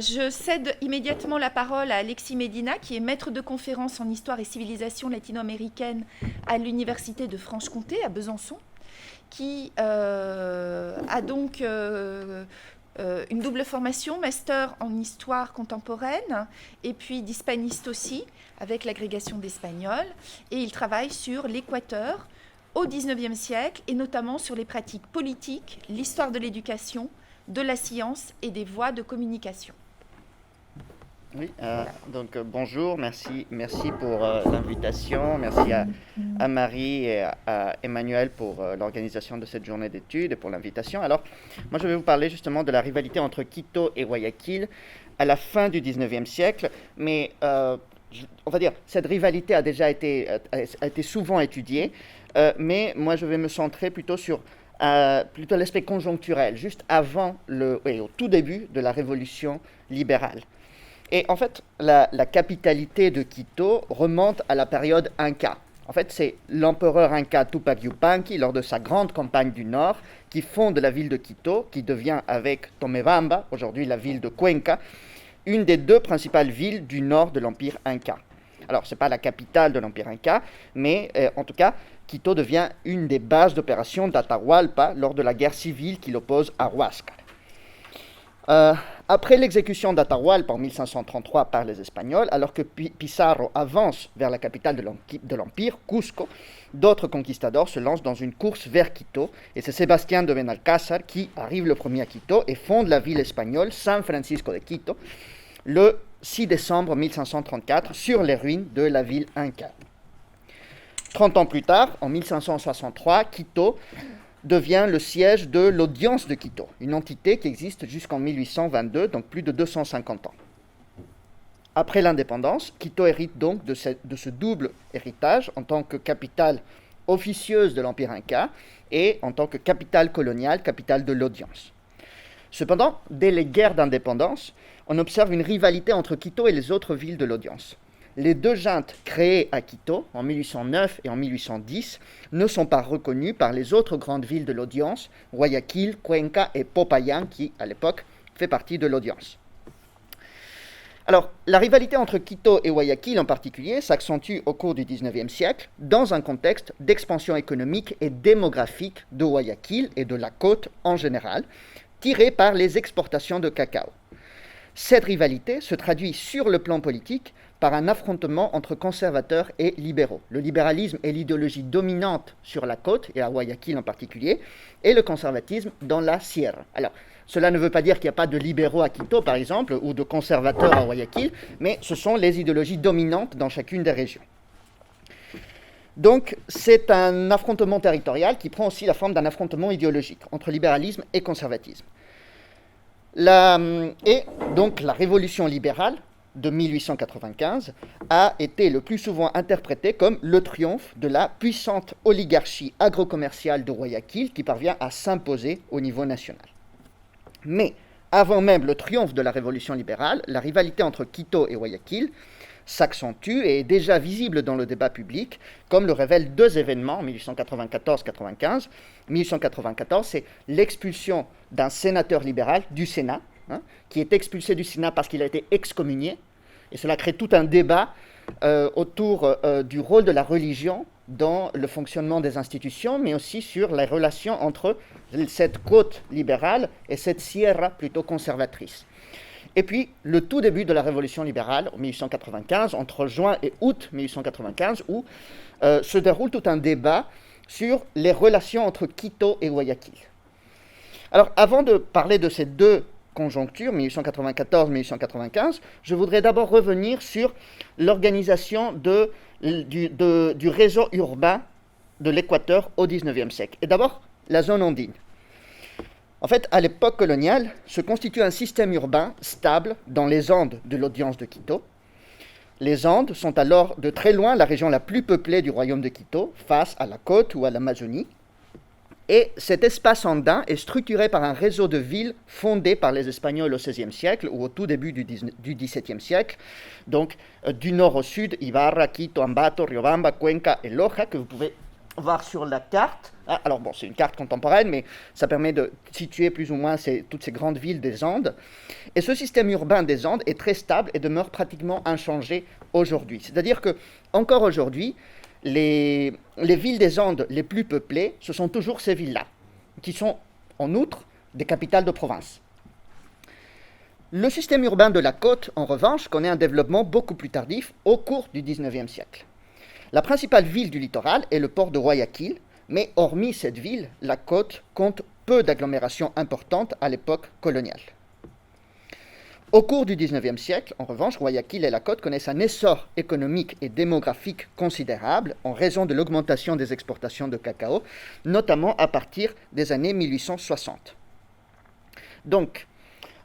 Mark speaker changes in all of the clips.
Speaker 1: Je cède immédiatement la parole à Alexis Medina, qui est maître de conférence en histoire et civilisation latino-américaine à l'Université de Franche-Comté, à Besançon, qui a donc une double formation, master en histoire contemporaine et puis d'hispaniste aussi, avec l'agrégation d'espagnol. Et il travaille sur l'Équateur au XIXe siècle et notamment sur les pratiques politiques, l'histoire de l'éducation, de la science et des voies de communication.
Speaker 2: Oui, donc bonjour, merci pour l'invitation, merci à Marie et à Emmanuel pour l'organisation de cette journée d'études et pour l'invitation. Alors, moi je vais vous parler justement de la rivalité entre Quito et Guayaquil à la fin du 19e siècle, mais on va dire, cette rivalité a déjà été souvent étudiée, mais moi je vais me centrer plutôt sur plutôt l'aspect conjoncturel, juste avant au tout début de la révolution libérale. Et en fait, la capitalité de Quito remonte à la période Inca. En fait, c'est l'empereur Inca Tupac Yupanqui, lors de sa grande campagne du Nord, qui fonde la ville de Quito, qui devient avec Tomebamba, aujourd'hui la ville de Cuenca, une des deux principales villes du nord de l'empire Inca. Alors, ce n'est pas la capitale de l'empire Inca, mais en tout cas, Quito devient une des bases d'opération d'Atahualpa lors de la guerre civile qui l'oppose à Huáscar. Après l'exécution d'Atahualpa en 1533 par les Espagnols, alors que Pizarro avance vers la capitale de l'Empire, Cusco, d'autres conquistadors se lancent dans une course vers Quito, et c'est Sébastien de Benalcázar qui arrive le premier à Quito et fonde la ville espagnole San Francisco de Quito le 6 décembre 1534 sur les ruines de la ville Inca. 30 ans plus tard, en 1563, Quito devient le siège de l'Audience de Quito, une entité qui existe jusqu'en 1822, donc plus de 250 ans. Après l'indépendance, Quito hérite donc de ce double héritage en tant que capitale officieuse de l'Empire Inca et en tant que capitale coloniale, capitale de l'Audience. Cependant, dès les guerres d'indépendance, on observe une rivalité entre Quito et les autres villes de l'Audience. Les deux juntes créées à Quito en 1809 et en 1810 ne sont pas reconnues par les autres grandes villes de l'Audience, Guayaquil, Cuenca et Popayán, qui, à l'époque, fait partie de l'Audience. Alors, la rivalité entre Quito et Guayaquil en particulier s'accentue au cours du XIXe siècle dans un contexte d'expansion économique et démographique de Guayaquil et de la côte en général, tirée par les exportations de cacao. Cette rivalité se traduit sur le plan politique par un affrontement entre conservateurs et libéraux. Le libéralisme est l'idéologie dominante sur la côte, et à Guayaquil en particulier, et le conservatisme dans la Sierra. Alors, cela ne veut pas dire qu'il n'y a pas de libéraux à Quito, par exemple, ou de conservateurs à Guayaquil, mais ce sont les idéologies dominantes dans chacune des régions. Donc, c'est un affrontement territorial qui prend aussi la forme d'un affrontement idéologique entre libéralisme et conservatisme. Et donc, la révolution libérale de 1895 a été le plus souvent interprété comme le triomphe de la puissante oligarchie agro-commerciale de Guayaquil qui parvient à s'imposer au niveau national. Mais avant même le triomphe de la révolution libérale, la rivalité entre Quito et Guayaquil s'accentue et est déjà visible dans le débat public, comme le révèlent deux événements en 1894-95. 1894, c'est l'expulsion d'un sénateur libéral du Sénat, qui est expulsé du Sénat parce qu'il a été excommunié, et cela crée tout un débat autour du rôle de la religion dans le fonctionnement des institutions, mais aussi sur les relations entre cette côte libérale et cette sierra plutôt conservatrice. Et puis, le tout début de la révolution libérale, en 1895, entre juin et août 1895, où se déroule tout un débat sur les relations entre Quito et Guayaquil. Alors, avant de parler de ces deux conjonctures, 1894-1895, je voudrais d'abord revenir sur l'organisation du réseau urbain de l'Équateur au XIXe siècle. Et d'abord, la zone andine. En fait, à l'époque coloniale, se constitue un système urbain stable dans les Andes de l'Audience de Quito. Les Andes sont alors de très loin la région la plus peuplée du royaume de Quito, face à la côte ou à l'Amazonie. Et cet espace andin est structuré par un réseau de villes fondées par les Espagnols au XVIe siècle ou au tout début du XVIIe siècle. Donc, du nord au sud, Ibarra, Quito, Ambato, Riobamba, Cuenca et Loja, que vous pouvez voir sur la carte. Alors bon, c'est une carte contemporaine, mais ça permet de situer plus ou moins toutes ces grandes villes des Andes. Et ce système urbain des Andes est très stable et demeure pratiquement inchangé aujourd'hui. C'est-à-dire que encore aujourd'hui, les villes des Andes les plus peuplées, ce sont toujours ces villes-là, qui sont en outre des capitales de province. Le système urbain de la côte, en revanche, connaît un développement beaucoup plus tardif au cours du XIXe siècle. La principale ville du littoral est le port de Guayaquil, mais hormis cette ville, la côte compte peu d'agglomérations importantes à l'époque coloniale. Au cours du XIXe siècle, en revanche, Guayaquil et la côte connaissent un essor économique et démographique considérable en raison de l'augmentation des exportations de cacao, notamment à partir des années 1860. Donc,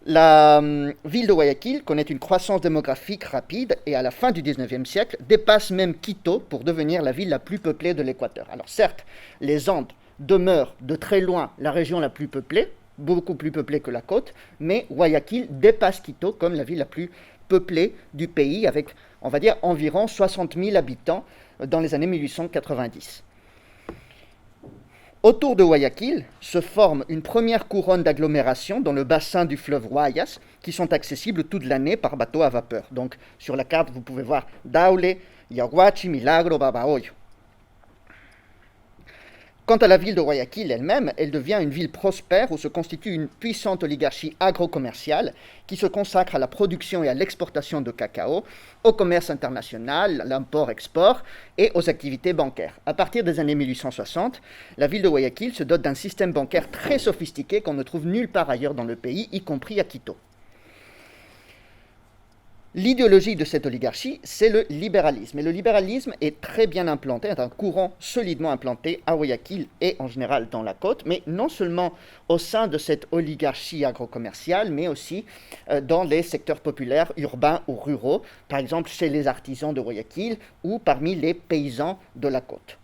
Speaker 2: la ville de Guayaquil connaît une croissance démographique rapide et à la fin du XIXe siècle dépasse même Quito pour devenir la ville la plus peuplée de l'Équateur. Alors certes, les Andes demeurent de très loin la région la plus peuplée, beaucoup plus peuplée que la côte, mais Guayaquil dépasse Quito comme la ville la plus peuplée du pays avec, on va dire, environ 60 000 habitants dans les années 1890. Autour de Guayaquil se forme une première couronne d'agglomérations dans le bassin du fleuve Guayas qui sont accessibles toute l'année par bateau à vapeur. Donc sur la carte, vous pouvez voir Daule, Yaguachi, Milagro, Babahoyo. Quant à la ville de Guayaquil elle-même, elle devient une ville prospère où se constitue une puissante oligarchie agro-commerciale qui se consacre à la production et à l'exportation de cacao, au commerce international, l'import-export et aux activités bancaires. À partir des années 1860, la ville de Guayaquil se dote d'un système bancaire très sophistiqué qu'on ne trouve nulle part ailleurs dans le pays, y compris à Quito. L'idéologie de cette oligarchie, c'est le libéralisme. Et le libéralisme est très bien implanté, est un courant solidement implanté à Guayaquil et en général dans la côte, mais non seulement au sein de cette oligarchie agro-commerciale, mais aussi dans les secteurs populaires, urbains ou ruraux, par exemple chez les artisans de Guayaquil ou parmi les paysans de la côte.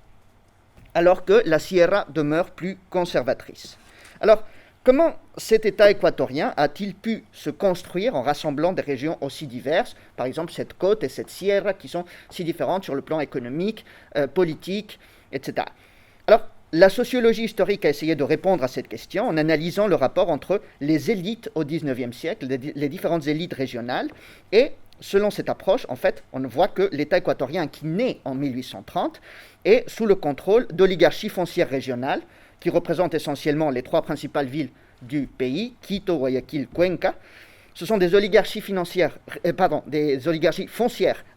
Speaker 2: Alors que la Sierra demeure plus conservatrice. Alors, comment cet État équatorien a-t-il pu se construire en rassemblant des régions aussi diverses, par exemple cette côte et cette Sierra qui sont si différentes sur le plan économique, politique, etc. Alors, la sociologie historique a essayé de répondre à cette question en analysant le rapport entre les élites au XIXe siècle, les différentes élites régionales, et selon cette approche, en fait, on voit que l'État équatorien qui naît en 1830 est sous le contrôle d'oligarchies foncières régionales, qui représentent essentiellement les trois principales villes du pays, Quito, Guayaquil, Cuenca. Ce sont des oligarchies foncières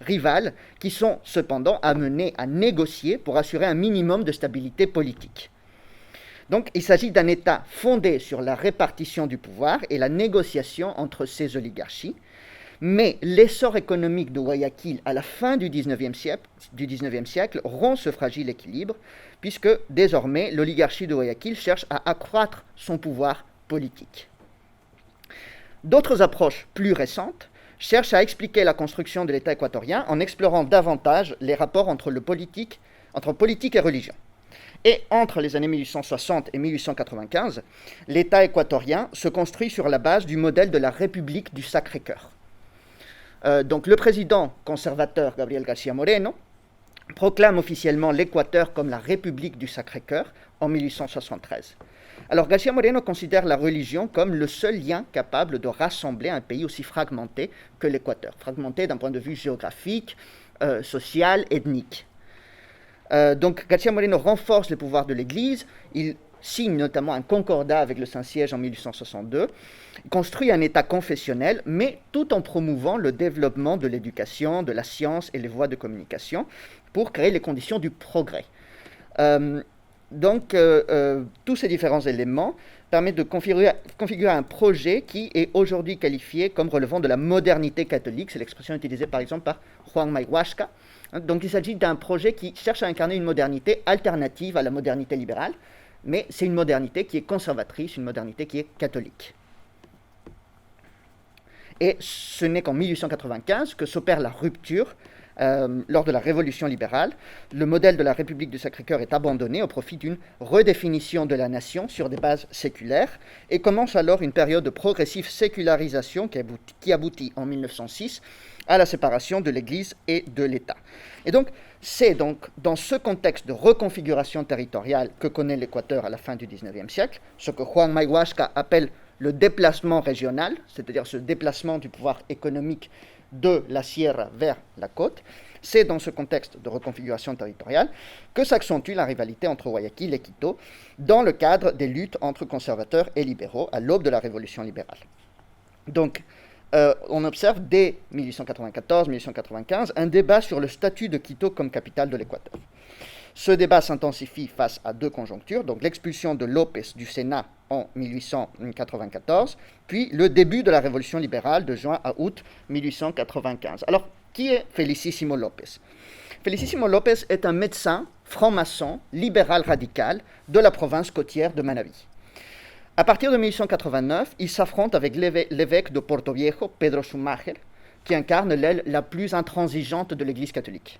Speaker 2: rivales qui sont cependant amenées à négocier pour assurer un minimum de stabilité politique. Donc il s'agit d'un État fondé sur la répartition du pouvoir et la négociation entre ces oligarchies. Mais l'essor économique de Guayaquil à la fin du XIXe siècle rompt ce fragile équilibre, puisque désormais l'oligarchie de Guayaquil cherche à accroître son pouvoir politique. D'autres approches plus récentes cherchent à expliquer la construction de l'État équatorien en explorant davantage les rapports entre politique et religion. Et entre les années 1860 et 1895, l'État équatorien se construit sur la base du modèle de la République du Sacré-Cœur. Donc le président conservateur Gabriel García Moreno proclame officiellement l'Équateur comme la République du Sacré-Cœur en 1873. Alors García Moreno considère la religion comme le seul lien capable de rassembler un pays aussi fragmenté que l'Équateur, fragmenté d'un point de vue géographique, social, ethnique. Donc García Moreno renforce les pouvoirs de l'Église, il signe notamment un concordat avec le Saint-Siège en 1862, construit un État confessionnel, mais tout en promouvant le développement de l'éducation, de la science et les voies de communication pour créer les conditions du progrès. Donc, tous ces différents éléments permettent de configurer un projet qui est aujourd'hui qualifié comme relevant de la modernité catholique. C'est l'expression utilisée par exemple par Juan Mayhuasca. Donc, il s'agit d'un projet qui cherche à incarner une modernité alternative à la modernité libérale, mais c'est une modernité qui est conservatrice, une modernité qui est catholique. Et ce n'est qu'en 1895 que s'opère la rupture lors de la Révolution libérale, le modèle de la République du Sacré-Cœur est abandonné au profit d'une redéfinition de la nation sur des bases séculaires et commence alors une période de progressive sécularisation qui aboutit en 1906 à la séparation de l'Église et de l'État. Et donc, c'est donc dans ce contexte de reconfiguration territoriale que connaît l'Équateur à la fin du XIXe siècle, ce que Juan Mayhuasca appelle le déplacement régional, c'est-à-dire ce déplacement du pouvoir économique de la Sierra vers la côte. C'est dans ce contexte de reconfiguration territoriale que s'accentue la rivalité entre Guayaquil et Quito dans le cadre des luttes entre conservateurs et libéraux à l'aube de la Révolution libérale. Donc, on observe dès 1894-1895 un débat sur le statut de Quito comme capitale de l'Équateur. Ce débat s'intensifie face à deux conjonctures, donc l'expulsion de López du Sénat en 1894, puis le début de la Révolution libérale de juin à août 1895. Alors, qui est Felicísimo López? Felicísimo López est un médecin franc-maçon, libéral radical de la province côtière de Manabí. À partir de 1889, il s'affronte avec l'évêque de Porto Viejo, Pedro Schumacher, qui incarne l'aile la plus intransigeante de l'Église catholique.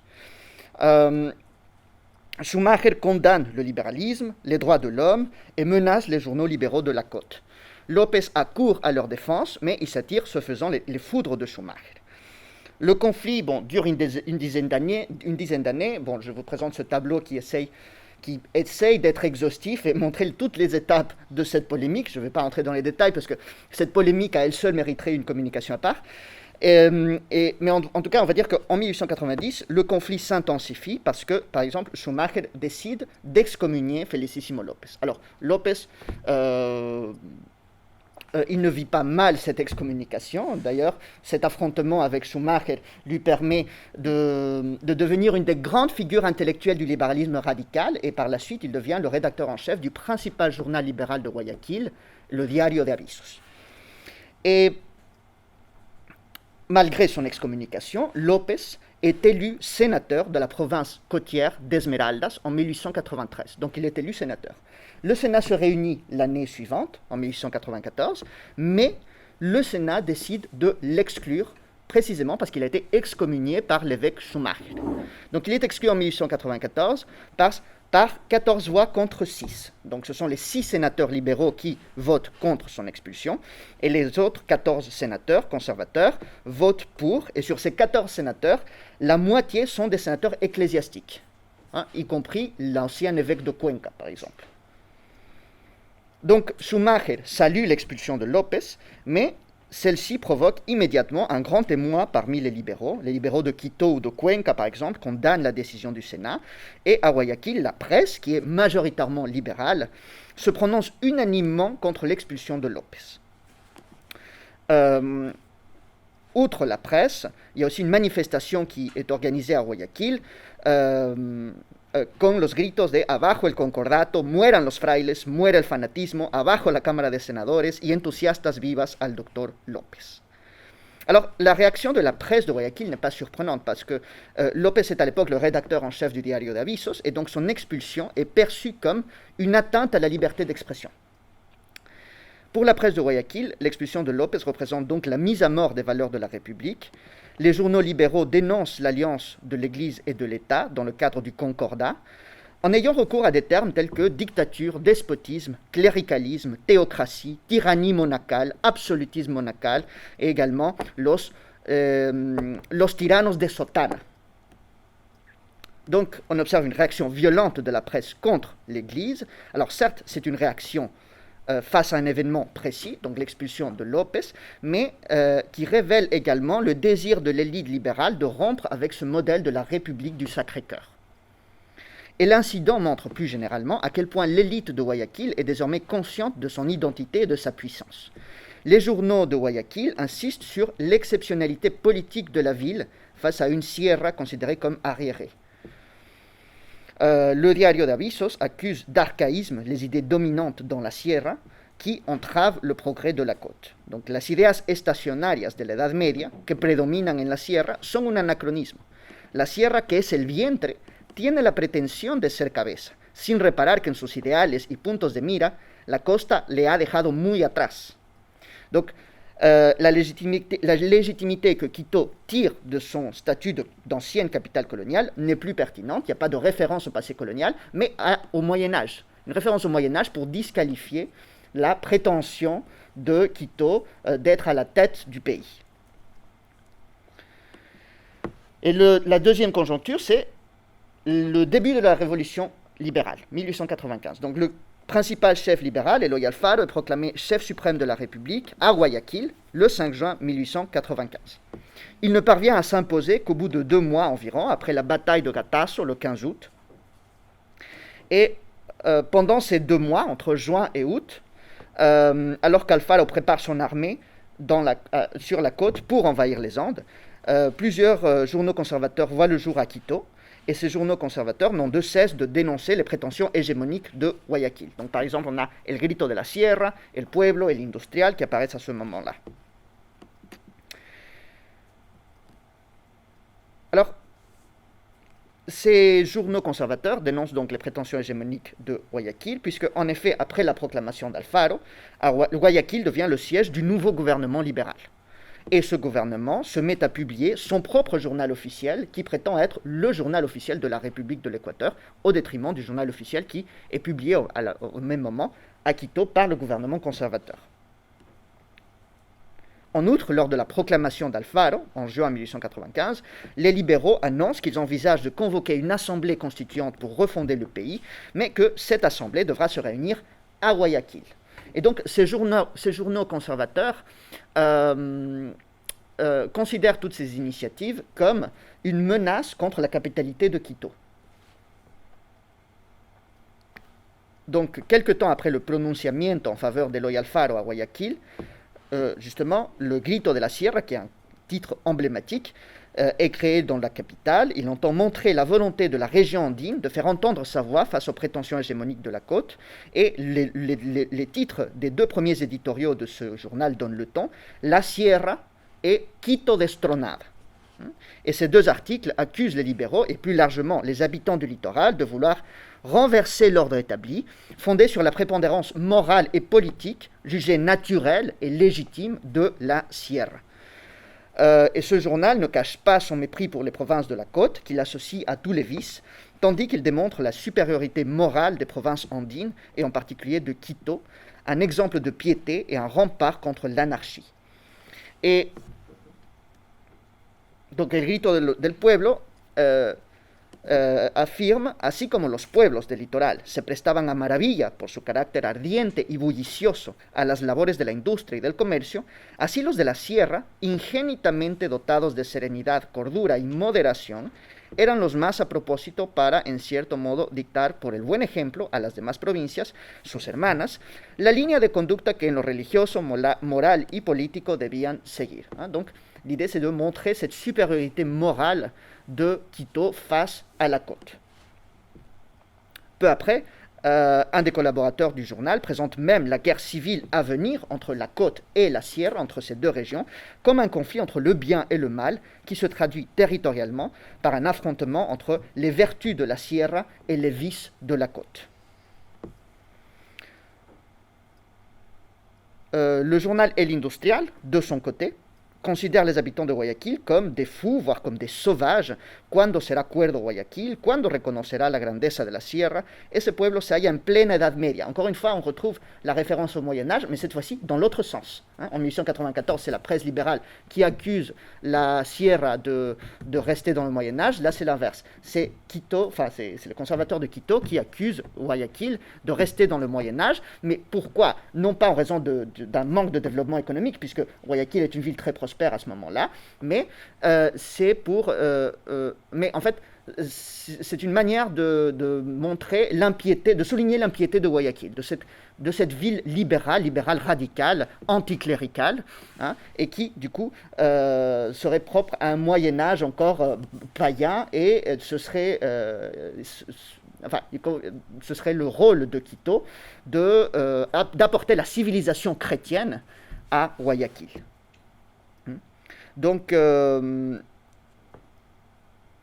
Speaker 2: Schumacher condamne le libéralisme, les droits de l'homme et menace les journaux libéraux de la côte. López accourt à leur défense, mais il s'attire ce faisant les foudres de Schumacher. Le conflit dure une dizaine d'années. Je vous présente ce tableau qui essaye d'être exhaustif et montrer toutes les étapes de cette polémique. Je ne vais pas entrer dans les détails parce que cette polémique à elle seule mériterait une communication à part. Mais en tout cas, on va dire qu'en 1890, le conflit s'intensifie parce que, par exemple, Schumacher décide d'excommunier Felicísimo López. Alors, López, il ne vit pas mal cette excommunication. D'ailleurs, cet affrontement avec Schumacher lui permet de devenir une des grandes figures intellectuelles du libéralisme radical et par la suite, il devient le rédacteur en chef du principal journal libéral de Guayaquil, le Diario de Avisos. Et malgré son excommunication, López est élu sénateur de la province côtière d'Esmeraldas en 1893. Donc il est élu sénateur. Le Sénat se réunit l'année suivante, en 1894, mais le Sénat décide de l'exclure précisément parce qu'il a été excommunié par l'évêque Schumacher. Donc il est exclu en 1894 par 14 voix contre 6. Donc ce sont les 6 sénateurs libéraux qui votent contre son expulsion, et les autres 14 sénateurs conservateurs votent pour, et sur ces 14 sénateurs, la moitié sont des sénateurs ecclésiastiques, y compris l'ancien évêque de Cuenca, par exemple. Donc Schumacher salue l'expulsion de López, mais celle-ci provoque immédiatement un grand émoi parmi les libéraux. Les libéraux de Quito ou de Cuenca, par exemple, condamnent la décision du Sénat. Et à Guayaquil, la presse, qui est majoritairement libérale, se prononce unanimement contre l'expulsion de López. Outre la presse, il y a aussi une manifestation qui est organisée à Guayaquil, con los gritos de abajo el concordato, mueran los frailes, muera el fanatismo, abajo la Cámara de Senadores y entusiastas vivas al doctor López. Alors, la réaction de la presse de Guayaquil n'est pas surprenante parce que López est à l'époque le rédacteur en chef du Diario de Avisos et donc son expulsion est perçue comme une atteinte à la liberté d'expression. Pour la presse de Guayaquil, l'expulsion de López représente donc la mise à mort des valeurs de la République. Les journaux libéraux dénoncent l'alliance de l'Église et de l'État dans le cadre du Concordat, en ayant recours à des termes tels que dictature, despotisme, cléricalisme, théocratie, tyrannie monacale, absolutisme monacal, et également los tiranos de sotana. Donc, on observe une réaction violente de la presse contre l'Église. Alors certes, c'est une réaction face à un événement précis, donc l'expulsion de López, mais qui révèle également le désir de l'élite libérale de rompre avec ce modèle de la République du Sacré-Cœur. Et l'incident montre plus généralement à quel point l'élite de Guayaquil est désormais consciente de son identité et de sa puissance. Les journaux de Guayaquil insistent sur l'exceptionnalité politique de la ville face à une sierra considérée comme arriérée. Le Diario de Avisos accuse d'archaïsme les idées dominantes dans la sierra qui entravent le progrès de la côte. Donc, las ideas estacionarias de la Edad Media que predominan en la sierra son un anacronismo. La sierra, que es el vientre, tiene la pretensión de ser cabeza, sin reparar que en sus ideales y puntos de mira, la costa le ha dejado muy atrás. Donc, la légitimité que Quito tire de son statut d'ancienne capitale coloniale n'est plus pertinente. Il n'y a pas de référence au passé colonial, mais au Moyen-Âge. Une référence au Moyen-Âge pour disqualifier la prétention de Quito d'être à la tête du pays. Et la deuxième conjoncture, c'est le début de la révolution libérale, 1895. Donc le principal chef libéral, Eloy Alfaro, est proclamé chef suprême de la République à Guayaquil le 5 juin 1895. Il ne parvient à s'imposer qu'au bout de 2 mois environ, après la bataille de Gatazo le 15 août. Et pendant ces 2 mois, entre juin et août, alors qu'Alfaro prépare son armée sur la côte pour envahir les Andes, plusieurs journaux conservateurs voient le jour à Quito, et ces journaux conservateurs n'ont de cesse de dénoncer les prétentions hégémoniques de Guayaquil. Donc par exemple, on a El Grito de la Sierra, El Pueblo et l'Industrial qui apparaissent à ce moment-là. Alors, ces journaux conservateurs dénoncent donc les prétentions hégémoniques de Guayaquil, puisque en effet, après la proclamation d'Alfaro, Guayaquil devient le siège du nouveau gouvernement libéral. Et ce gouvernement se met à publier son propre journal officiel qui prétend être le journal officiel de la République de l'Équateur, au détriment du journal officiel qui est publié au même moment à Quito par le gouvernement conservateur. En outre, lors de la proclamation d'Alfaro, en juin 1895, les libéraux annoncent qu'ils envisagent de convoquer une assemblée constituante pour refonder le pays, mais que cette assemblée devra se réunir à Guayaquil. Et donc, ces journaux conservateurs considèrent toutes ces initiatives comme une menace contre la capitalité de Quito. Donc, quelque temps après le pronunciamiento en faveur d'Eloy Alfaro à Guayaquil, justement, le Grito de la Sierra, qui est un titre emblématique, est créé dans la capitale. Il entend montrer la volonté de la région andine de faire entendre sa voix face aux prétentions hégémoniques de la côte. Et les titres des 2 premiers éditoriaux de ce journal donnent le ton, La Sierra et Quito destronada. Et ces 2 articles accusent les libéraux et plus largement les habitants du littoral de vouloir renverser l'ordre établi, fondé sur la prépondérance morale et politique jugée naturelle et légitime de la Sierra. Et ce journal ne cache pas son mépris pour les provinces de la côte, qu'il associe à tous les vices, tandis qu'il démontre la supériorité morale des provinces andines, et en particulier de Quito, un exemple de piété et un rempart contre l'anarchie. Et donc el Grito del Pueblo afirma, así como los pueblos del litoral se prestaban a maravilla por su carácter ardiente y bullicioso a las labores de la industria y del comercio, así los de la sierra, ingénitamente dotados de serenidad, cordura y moderación, eran los más a propósito para, en cierto modo, dictar por el buen ejemplo a las demás provincias, sus hermanas, la línea de conducta que en lo religioso, moral y político debían seguir. Donc, l'idée, c'est de montrer cette supériorité morale de Quito face à la côte. Peu après, un des collaborateurs du journal présente même la guerre civile à venir entre la côte et la Sierra, entre ces 2 régions, comme un conflit entre le bien et le mal qui se traduit territorialement par un affrontement entre les vertus de la Sierra et les vices de la côte. Le journal El Industrial, de son côté, considère les habitants de Guayaquil comme des fous, voire comme des sauvages. ¿Cuándo será cuerdo Guayaquil? ¿Cuándo reconocerá la grandeza de la Sierra? Ese pueblo se halla en pleine Edad Media. Encore une fois, on retrouve la référence au Moyen-Âge, mais cette fois-ci dans l'autre sens. En 1894, c'est la presse libérale qui accuse la Sierra de rester dans le Moyen-Âge. Là, c'est l'inverse. C'est le conservateur de Quito qui accuse Guayaquil de rester dans le Moyen-Âge. Mais pourquoi? Non pas en raison d'un manque de développement économique, puisque Guayaquil est une ville très prospère à ce moment-là, mais c'est pour... mais en fait, c'est une manière de montrer l'impiété, de souligner l'impiété de Guayaquil, de cette ville libérale radicale, anticléricale, et qui, du coup, serait propre à un Moyen-Âge encore païen, et ce serait le rôle de Quito d'apporter la civilisation chrétienne à Guayaquil. Donc,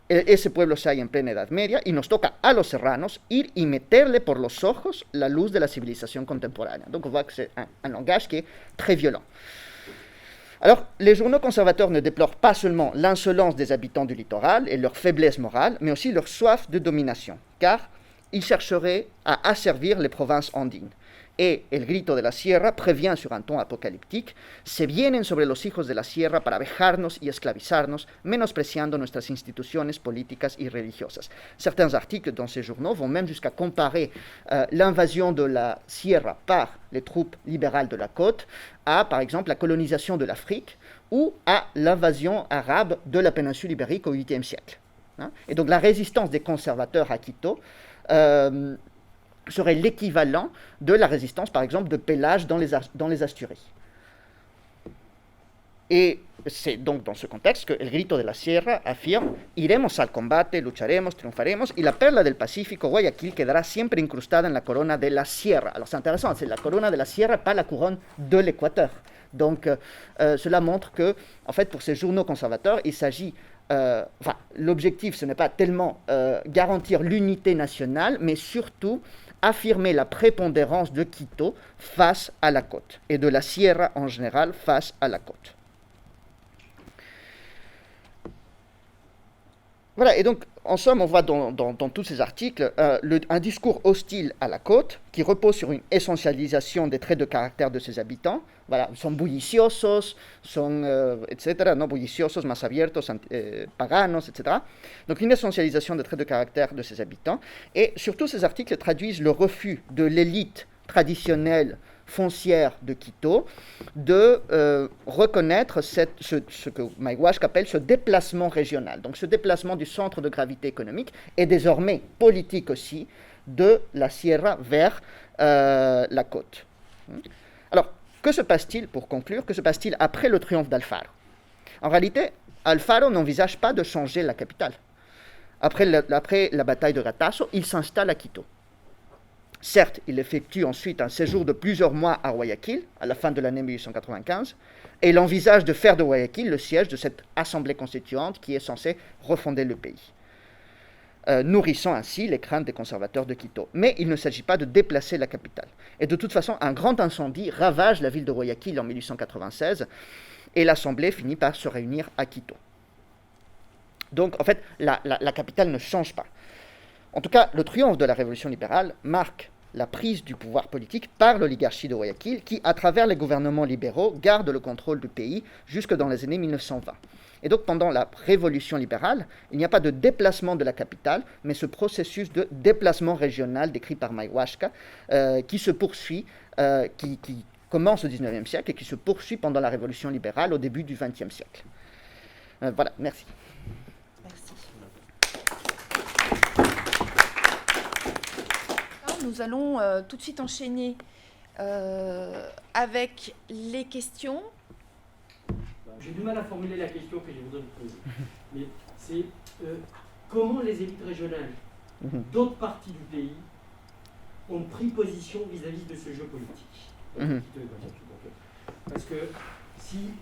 Speaker 2: ese pueblo se halla en plena Edad Media y nos toca a los serranos ir y meterle por los ojos la luz de la civilización contemporánea. Donc on voit que c'est un langage qui est très violent. Alors, les journaux conservateurs ne déplorent pas seulement l'insolence des habitants du littoral et leur faiblesse morale, mais aussi leur soif de domination, car ils chercheraient à asservir les provinces andines. Et El Grito de la Sierra prévient sur un ton apocalyptique: se vienen sobre los hijos de la Sierra para vejarnos y esclavizarnos, menospreciando nuestras instituciones políticas y religiosas. Certains articles dans ces journaux vont même jusqu'à comparer l'invasion de la Sierra par les troupes libérales de la côte à, par exemple, la colonisation de l'Afrique ou à l'invasion arabe de la péninsule ibérique au 8e siècle. Et donc la résistance des conservateurs à Quito serait l'équivalent de la résistance, par exemple, de Pélage dans les Asturies. Et c'est donc dans ce contexte que El Grito de la Sierra affirme: iremos al combate, lucharemos, triunfaremos, y la perla del Pacífico, Guayaquil, quedará siempre incrustada en la corona de la Sierra. Alors c'est intéressant, c'est la corona de la Sierra, pas la couronne de l'Équateur. Donc cela montre que, en fait, pour ces journaux conservateurs, il s'agit l'objectif, ce n'est pas tellement garantir l'unité nationale, mais surtout affirmer la prépondérance de Quito face à la côte, et de la Sierra en général face à la côte. Voilà, et donc, en somme, on voit dans tous ces articles un discours hostile à la côte qui repose sur une essentialisation des traits de caractère de ses habitants. Voilà, son bulliciosos, etc., no bulliciosos, más abiertos, paganos, etc. Donc, une essentialisation des traits de caractère de ses habitants. Et surtout, ces articles traduisent le refus de l'élite traditionnelle foncière de Quito de reconnaître ce que Maïhuașca appelle ce déplacement régional, donc ce déplacement du centre de gravité économique et désormais politique aussi de la Sierra vers la côte. Alors, que se passe-t-il, pour conclure, que se passe-t-il après le triomphe d'Alfaro? En réalité, Alfaro n'envisage pas de changer la capitale. Après la bataille de Ratazo, il s'installe à Quito. Certes, il effectue ensuite un séjour de plusieurs mois à Guayaquil, à la fin de l'année 1895, et il envisage de faire de Guayaquil le siège de cette assemblée constituante qui est censée refonder le pays, nourrissant ainsi les craintes des conservateurs de Quito. Mais il ne s'agit pas de déplacer la capitale. Et de toute façon, un grand incendie ravage la ville de Guayaquil en 1896, et l'assemblée finit par se réunir à Quito. Donc, en fait, la capitale ne change pas. En tout cas, le triomphe de la révolution libérale marque la prise du pouvoir politique par l'oligarchie de Guayaquil qui, à travers les gouvernements libéraux, garde le contrôle du pays jusque dans les années 1920. Et donc, pendant la révolution libérale, il n'y a pas de déplacement de la capitale, mais ce processus de déplacement régional décrit par Maïhuașca qui se poursuit, qui commence au XIXe siècle et qui se poursuit pendant la révolution libérale au début du XXe siècle. Voilà, merci.
Speaker 1: Nous allons tout de suite enchaîner avec les questions.
Speaker 3: J'ai du mal à formuler la question que je voudrais vous poser. Mais c'est comment les élites régionales d'autres parties du pays ont pris position vis-à-vis de ce jeu politique. Parce que si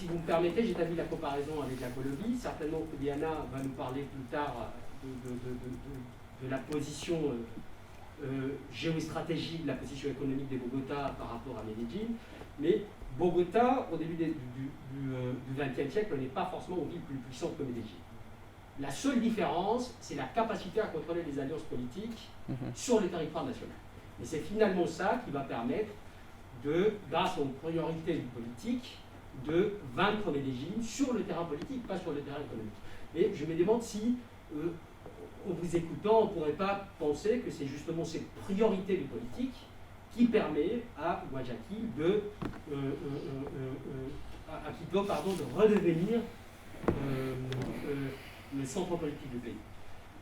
Speaker 3: vous me permettez, j'établis la comparaison avec la Colombie. Certainement que Diana va nous parler plus tard de la position géostratégie, de la position économique de Bogota par rapport à Medellín. Mais Bogota, au début du XXe siècle, n'est pas forcément une ville plus puissante que Medellín. La seule différence, c'est la capacité à contrôler les alliances politiques sur le territoire national. Et c'est finalement ça qui va permettre grâce aux priorités politiques, de vaincre Medellín sur le terrain politique, pas sur le terrain économique. Et je me demande si, en vous écoutant, on ne pourrait pas penser que c'est justement ces priorités du politique qui permet à Guayaquil à Quito, de redevenir le centre politique du pays.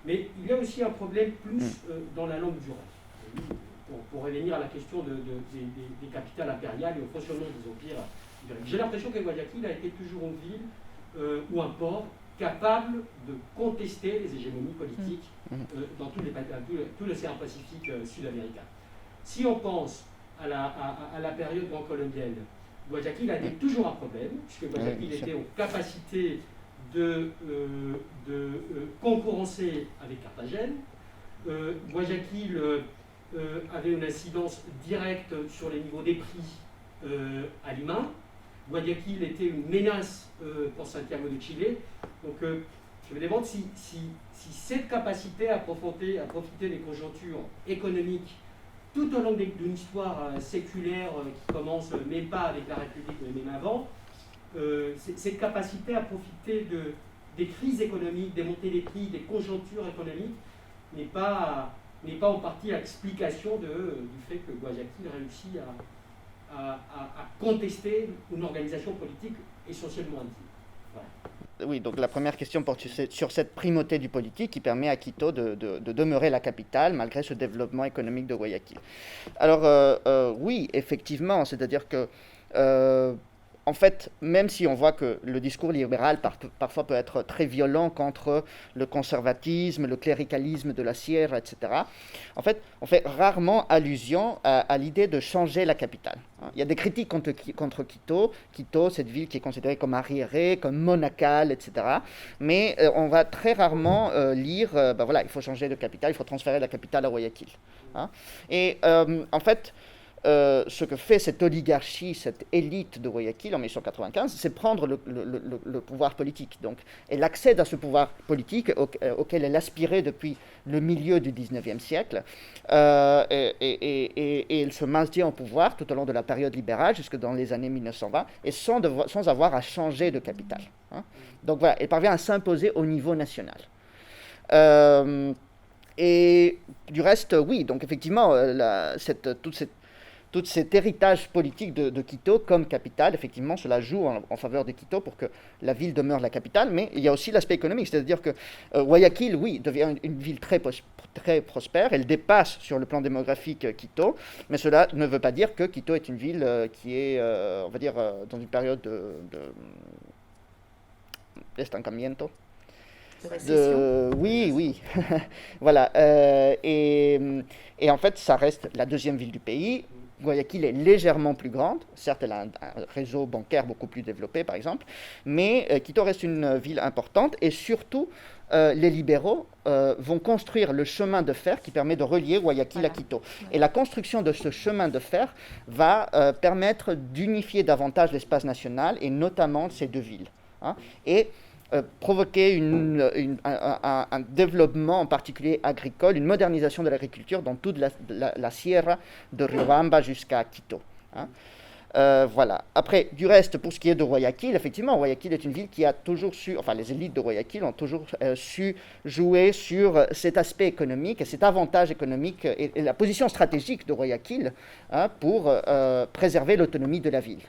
Speaker 3: Mais il y a aussi un problème plus dans la langue du rang. Pour revenir à la question des capitales impériales et au fonctionnement des empires. J'ai l'impression que Guayaquil a été toujours une ville ou un port capable de contester les hégémonies politiques dans tout l'océan Pacifique sud-américain. Si on pense à la période grand-colombienne, Guayaquil a été toujours un problème, puisque Guayaquil était en capacité de concurrencer avec Carthagène. Guayaquil avait une incidence directe sur les niveaux des prix à Lima. Guayaquil était une menace pour Santiago de Chile. Donc je me demande si cette capacité à profiter des conjonctures économiques tout au long d'une histoire séculaire qui commence même pas avec la République, mais même avant, cette capacité à profiter des crises économiques, des montées des prix, des conjonctures économiques, n'est pas en partie l'explication du fait que Guayaquil réussit à contester une organisation politique essentiellement intime. Voilà.
Speaker 2: Oui, donc la première question porte sur cette primauté du politique qui permet à Quito de demeurer la capitale malgré ce développement économique de Guayaquil. Alors oui, effectivement, c'est-à-dire que en fait, même si on voit que le discours libéral parfois peut être très violent contre le conservatisme, le cléricalisme de la Sierra, etc., en fait, on fait rarement allusion à l'idée de changer la capitale. Il y a des critiques contre Quito. Quito, cette ville qui est considérée comme arriérée, comme monacale, etc. Mais on va très rarement lire, voilà, il faut changer de capitale, il faut transférer la capitale à Guayaquil. Et en fait, ce que fait cette oligarchie, cette élite de Guayaquil en 1895, c'est prendre le pouvoir politique. Donc, elle accède à ce pouvoir politique auquel elle aspirait depuis le milieu du 19e siècle, et elle se maintient au pouvoir tout au long de la période libérale jusque dans les années 1920, et sans avoir à changer de capitale. Donc voilà, elle parvient à s'imposer au niveau national. Et du reste, oui, donc effectivement, tout cet héritage politique de Quito comme capitale, effectivement, cela joue en faveur de Quito pour que la ville demeure la capitale, mais il y a aussi l'aspect économique, c'est-à-dire que Guayaquil, oui, devient une ville très prospère, elle dépasse sur le plan démographique Quito, mais cela ne veut pas dire que Quito est une ville qui est, on va dire, dans une période de estancamiento. Oui, voilà. Et en fait, ça reste la deuxième ville du pays. Guayaquil est légèrement plus grande. Certes, elle a un réseau bancaire beaucoup plus développé, par exemple, mais Quito reste une ville importante. Et surtout, les libéraux vont construire le chemin de fer qui permet de relier Guayaquil à Quito. Et la construction de ce chemin de fer va permettre d'unifier davantage l'espace national, et notamment ces deux villes. Et provoquer un développement en particulier agricole, une modernisation de l'agriculture dans toute la Sierra de Riobamba jusqu'à Quito. Voilà. Après, du reste, pour ce qui est de Guayaquil, effectivement, Guayaquil est une ville qui a toujours su, enfin les élites de Guayaquil ont toujours su jouer sur cet aspect économique et cet avantage économique et la position stratégique de Guayaquil pour préserver l'autonomie de la ville.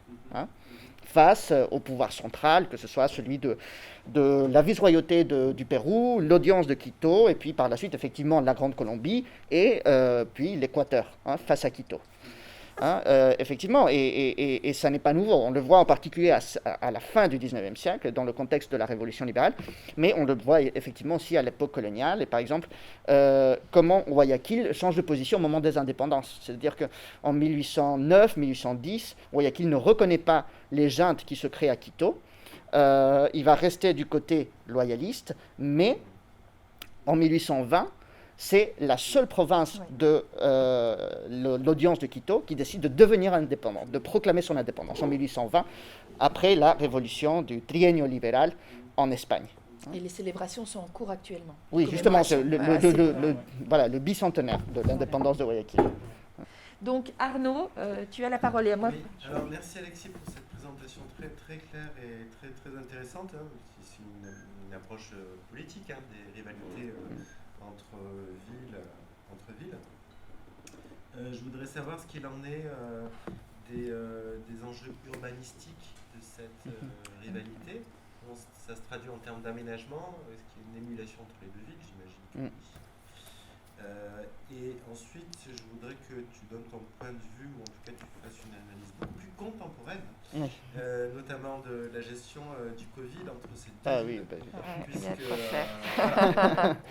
Speaker 2: Face au pouvoir central, que ce soit celui de la vice-royauté du Pérou, l'audience de Quito, et puis par la suite, effectivement, la Grande Colombie, et puis l'Équateur, face à Quito. Effectivement, et ça n'est pas nouveau. On le voit en particulier à la fin du 19e siècle, dans le contexte de la Révolution libérale, mais on le voit effectivement aussi à l'époque coloniale, et par exemple, comment Guayaquil change de position au moment des indépendances. C'est-à-dire qu'en 1809, 1810, Guayaquil ne reconnaît pas les juntes qui se créent à Quito. Il va rester du côté loyaliste, mais en 1820, c'est la seule province de l'audience de Quito qui décide de devenir indépendante, de proclamer son indépendance en 1820, après la révolution du trienio libéral en Espagne.
Speaker 1: Et les célébrations sont en cours actuellement.
Speaker 2: Oui, justement, c'est le bicentenaire de l'indépendance de Guayaquil.
Speaker 1: Donc Arnaud, tu as la parole, et à moi.
Speaker 4: Oui. Alors merci Alexis pour cette présentation très très claire et très très intéressante. C'est une approche politique des rivalités entre villes. Je voudrais savoir ce qu'il en est des enjeux urbanistiques de cette rivalité. Comment ça se traduit en termes d'aménagement? Est-ce qu'il y a une émulation entre les deux villes? J'imagine que oui. Et ensuite, je voudrais que tu donnes ton point de vue, ou en tout cas tu fasses une analyse beaucoup plus contemporaine, notamment de la gestion du Covid entre ces deux villes, puisque